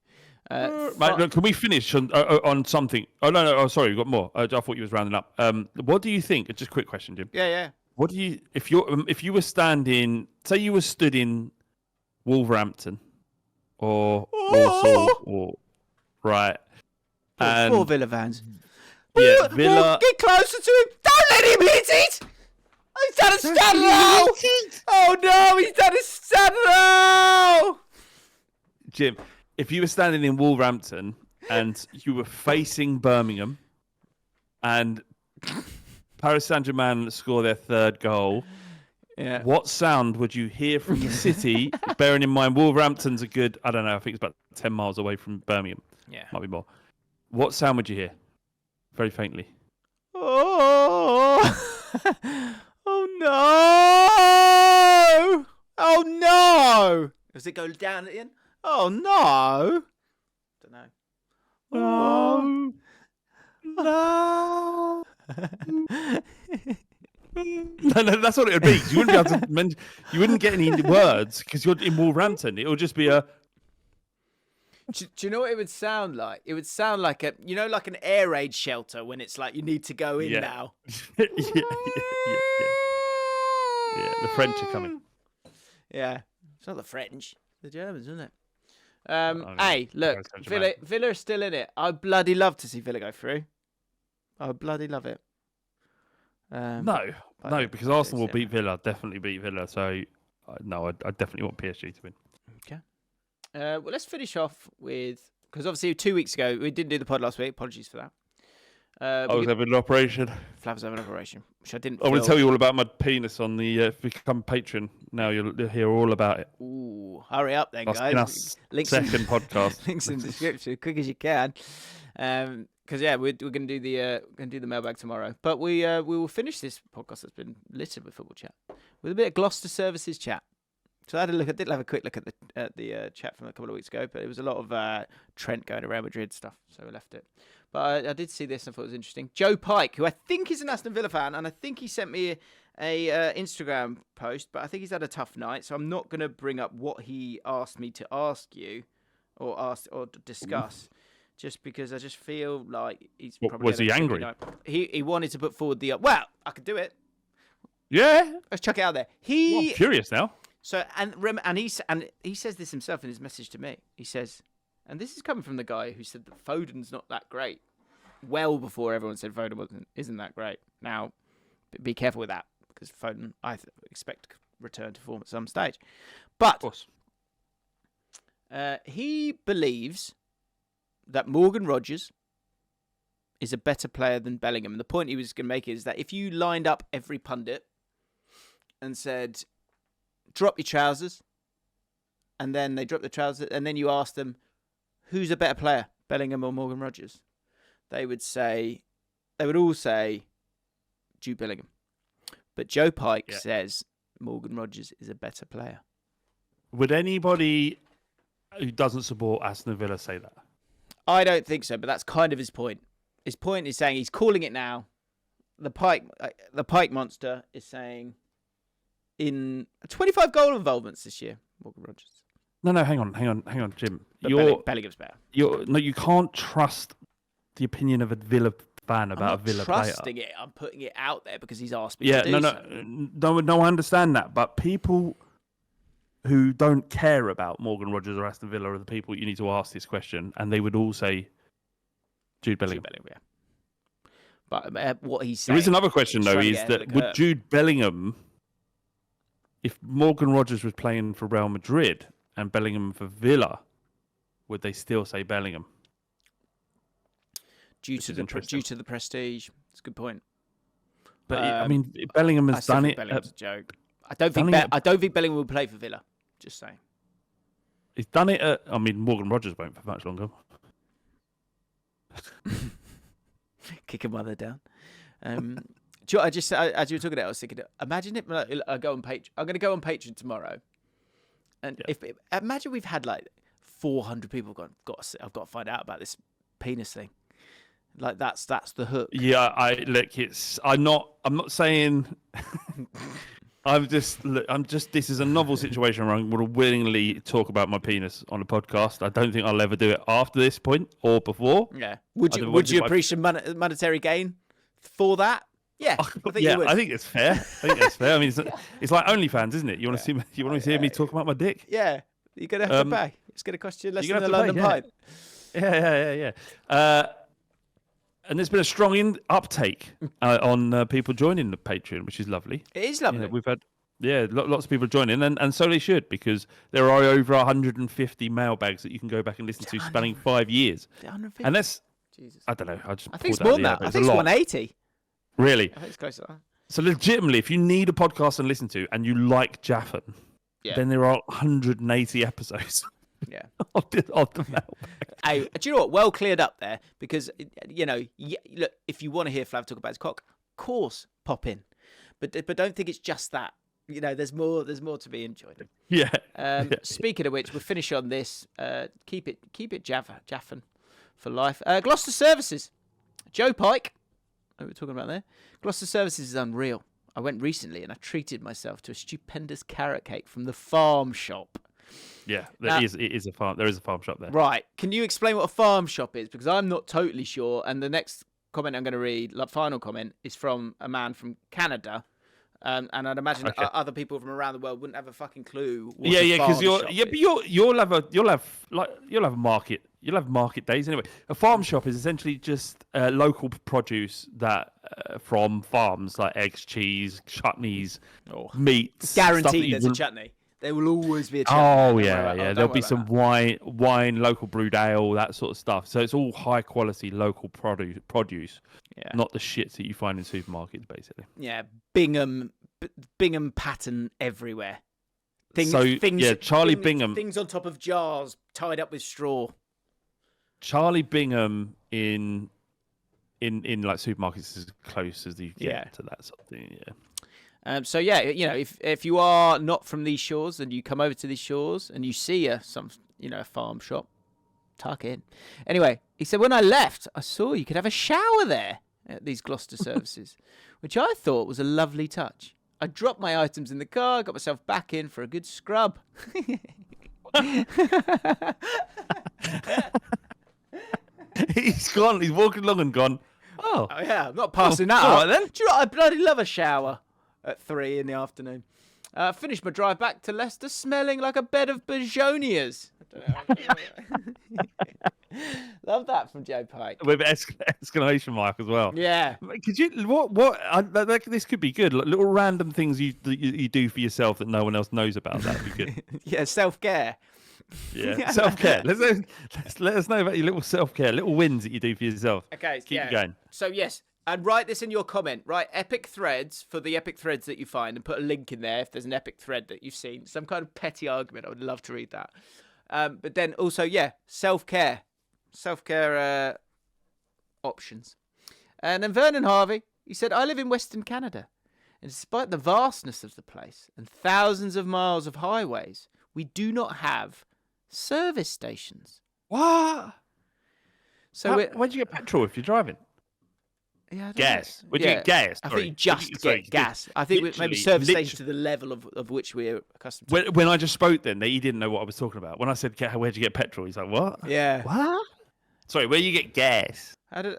Mate, look, can we finish on something? Oh no! Oh, sorry, we've got more. I thought you was rounding up. What do you think? Just a quick question, Jim. Yeah. What do you if you were standing? Say you were stood in Wolverhampton or Walsall or right, Poor Villa fans. Yeah, Villa. Get closer to him. Don't let him hit it. He's done a stand Oh no, he's done a stand Jim, if you were standing in Wolverhampton and you were facing Birmingham and Paris Saint-Germain score their third goal, what sound would you hear from the city? Bearing in mind, Wolverhampton's a good, I don't know, I think it's about 10 miles away from Birmingham. Yeah. Might be more. What sound would you hear? Very faintly. Oh. Oh no. Oh no. Does it go down at the end? Oh no. Don't know. Oh no. No, that's what it would be. You wouldn't be able to mention, you wouldn't get any words because you're in Wolverhampton. It would just be a. Do you know what it would sound like? It would sound like like an air raid shelter when it's like you need to go in now. Yeah, the French are coming. Yeah, it's not the French, the Germans, isn't it? mean, Hey, look, Villa are still in it. I'd bloody love to see Villa go through. I'd bloody love it. No, because Arsenal will beat Villa, definitely beat Villa. So, no, I definitely want PSG to win. Okay. Well, let's finish off with, because obviously 2 weeks ago, we didn't do the pod last week. Apologies for that. I was having an operation. Flav was having an operation, which I didn't. I want to tell you all about my penis on the become patron. Now you'll hear all about it. Ooh, hurry up then, That's guys. in our second podcast. Links in the description, quick as you can. Because we're going to do the mailbag tomorrow. But we will finish this podcast that's been littered with football chat with a bit of Gloucester services chat. So I did have a quick look at the chat from a couple of weeks ago, but it was a lot of Trent going to Real Madrid stuff, so we left it. But I did see this and I thought it was interesting. Joe Pike, who I think is an Aston Villa fan, and I think he sent me a Instagram post, but I think he's had a tough night, so I'm not going to bring up what he asked me to ask you or discuss, just because I just feel like he's probably... Was he angry? Night. He wanted to put forward the... Well, I could do it. Yeah. Let's chuck it out there. I'm curious now. So and he says this himself in his message to me. He says, and this is coming from the guy who said that Foden's not that great. Well before everyone said Foden isn't that great. Now, be careful with that because Foden, I expect to return to form at some stage. But of course. He believes that Morgan Rogers is a better player than Bellingham. And the point he was going to make is that if you lined up every pundit and said, drop your trousers, and then they drop the trousers, and then you ask them, who's a better player, Bellingham or Morgan Rogers? They would all say Jude Bellingham. But Joe Pike says Morgan Rogers is a better player. Would anybody who doesn't support Aston Villa say that? I don't think so, but that's kind of his point. His point is saying he's calling it now. The Pike monster is saying in 25 goal involvements this year, Morgan Rogers. No, hang on, Jim. But Bellingham's better. You can't trust the opinion of a Villa fan about a Villa player. I'm not trusting it. I'm putting it out there because he's asked me to do so. No, I understand that. But people who don't care about Morgan Rogers or Aston Villa are the people you need to ask this question, and they would all say Jude Bellingham. But what he's saying... There is another question, though, is that would Jude Bellingham... If Morgan Rogers was playing for Real Madrid and Bellingham for Villa, would they still say Bellingham? due to the prestige. It's a good point. But I mean, Bellingham has done it. Bellingham's a joke. I don't think Bellingham will play for Villa. Just saying. He's done it at. I mean, Morgan Rogers won't for much longer. Kick a mother down. I just as you were talking about, I was thinking, imagine if I go on Patreon. I'm going to go on Patreon tomorrow, and imagine we've had like 400 people gone. I've got to find out about this penis thing. Like that's the hook. Yeah, I'm not saying. I'm just. This is a novel situation where I'm going to willingly talk about my penis on a podcast. I don't think I'll ever do it after this point or before. Yeah. Would you appreciate monetary gain for that? Yeah. I think you would. I think it's fair. I mean, it's like OnlyFans, isn't it? You want to see? You want to hear me talk about my dick? Yeah. You're gonna have to pay. It's gonna cost you less than a London pint. Yeah. And there's been a strong uptake on people joining the Patreon, which is lovely. It is lovely. We've had lots of people joining, and so they should, because there are over 150 mailbags that you can go back and listen to, spanning 5 years. 150? And that's Jesus. I don't know. I think it's more than that. I think it's 180. Really? I think it's close to that. So legitimately, if you need a podcast to listen to and you like Jaffin, then there are 180 episodes. Yeah. of the mailbag. Hey, do you know what? Well cleared up there, because look, if you want to hear Flav talk about his cock, of course, pop in, but don't think it's just that. There's more to be enjoyed. Yeah. Speaking of which, we'll finish on this. Keep it Jaffin for life. Gloucester Services, Joe Pike. What were we talking about there? Gloucester Services is unreal. I went recently and I treated myself to a stupendous carrot cake from the farm shop. Yeah, there is a farm shop there. Right. Can you explain what a farm shop is? Because I'm not totally sure. And the next comment I'm going to read, final comment, is from a man from Canada. And I'd imagine other people from around the world wouldn't have a fucking clue. Because you'll have market days anyway. A farm shop is essentially just local produce that from farms, like eggs, cheese, chutneys, meats. Guaranteed there's a chutney. There will always be a chutney. Oh yeah. There'll be some wine, local brewed ale, that sort of stuff. So it's all high quality local produce, not the shits that you find in supermarkets, basically. Yeah, Bingham pattern everywhere. Charlie Bingham. Things on top of jars tied up with straw. Charlie Bingham in like supermarkets is as close as you get to that sort of thing. Yeah. If you are not from these shores and you come over to these shores and you see a farm shop, tuck in. Anyway, he said, when I left, I saw you could have a shower there at these Gloucester services, which I thought was a lovely touch. I dropped my items in the car, got myself back in for a good scrub. He's gone. He's walking along and gone, oh yeah, I'm not passing that up. Right, then. Do you know what? I bloody love a shower at 3 in the afternoon. Finished my drive back to Leicester smelling like a bed of begonias. Love that from Joe Pike. With exclamation mark as well. Yeah. Could you this could be good. Like, little random things you do for yourself that no one else knows about. That'd be good. Yeah, self-care. Yeah, self-care. Let us know about your little self-care, little wins that you do for yourself. Okay, keep it going. So yes. And write this in your comment. Write epic threads for the epic threads that you find and put a link in there if there's an epic thread that you've seen. Some kind of petty argument. I would love to read that. But then also, self-care. Self-care options. And then Vernon Harvey, he said, I live in Western Canada. And despite the vastness of the place and thousands of miles of highways, we do not have service stations. What? So where'd you get petrol if you're driving? Yeah, gas. Would you get gas? I think you just get gas. I think maybe service station to the level of which we're accustomed to. When I just spoke then, he didn't know what I was talking about. When I said, where'd you get petrol? He's like, what? Yeah. What? Sorry, where you get gas? How do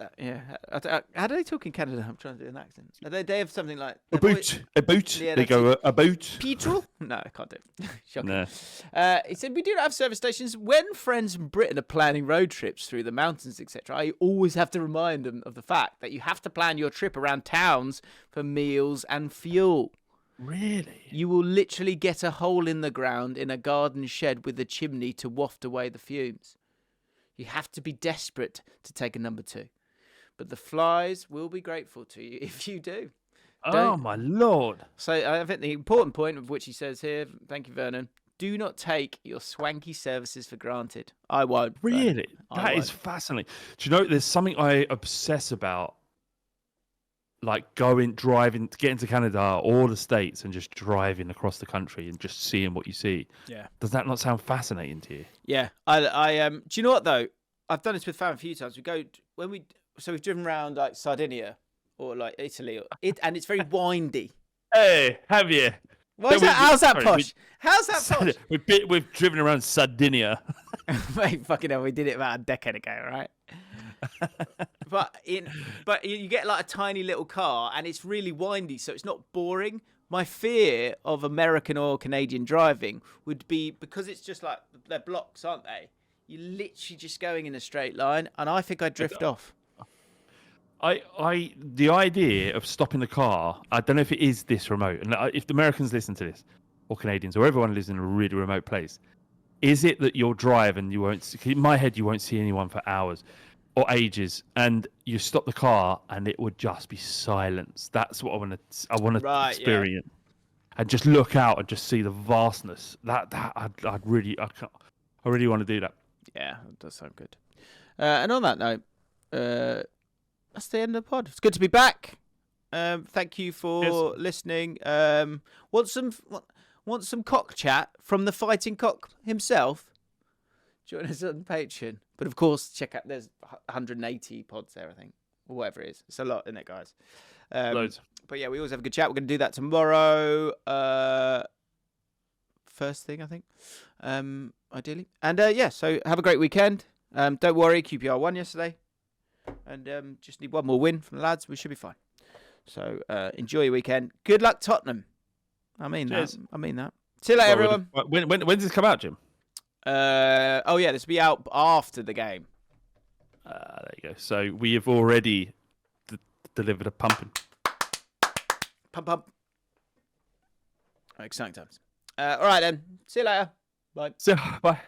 they talk in Canada? I'm trying to do an accent. They have something like a boot. Yeah, they go a boot. Petrol? No, I can't do it. Shocking. No. He said we do not have service stations. When friends from Britain are planning road trips through the mountains, etc., I always have to remind them of the fact that you have to plan your trip around towns for meals and fuel. Really? You will literally get a hole in the ground in a garden shed with a chimney to waft away the fumes. You have to be desperate to take a number 2. but the flies will be grateful to you if you do. Oh, my Lord. So I think the important point of which he says here, thank you, Vernon, do not take your swanky services for granted. I won't. Really? Vernon. That is fascinating. Do you know, there's something I obsess about, like driving, getting to Canada or the States and just driving across the country and just seeing what you see. Yeah. Does that not sound fascinating to you? Yeah. I do you know what, though? I've done this with Fam a few times. We've driven around like Sardinia or like Italy, and it's very windy. Hey, have you? How's that posh? How's that posh? We've driven around Sardinia. Mate, fucking hell, we did it about a decade ago, right? but you get like a tiny little car, and it's really windy, so it's not boring. My fear of American or Canadian driving would be because it's just like they're blocks, aren't they? You're literally just going in a straight line, and I think I'd drift off. The idea of stopping the car, I don't know if it is this remote, and if the Americans listen to this, or Canadians, or everyone lives in a really remote place, is it that you'll drive and you won't see, in my head, you won't see anyone for hours or ages, and you stop the car and it would just be silence. That's what I want to experience. Yeah. And just look out and just see the vastness. I really want to do that. Yeah, that does sound good. And on that note, that's the end of the pod. It's good to be back. Thank you for listening. Want some cock chat from the fighting cock himself? Join us on Patreon. But of course, check out, there's 180 pods there, I think, or whatever it is. It's a lot, isn't it, guys? Loads. But yeah, we always have a good chat. We're going to do that tomorrow. First thing, I think, ideally. And so have a great weekend. Don't worry, QPR won yesterday. And just need one more win from the lads. We should be fine. So enjoy your weekend. Good luck, Tottenham. I mean that. See you later, everyone. When does this come out, Jim? This will be out after the game. There you go. So we have already delivered a pumping. Pump. Exciting times. All right, then. See you later. Bye. So, bye.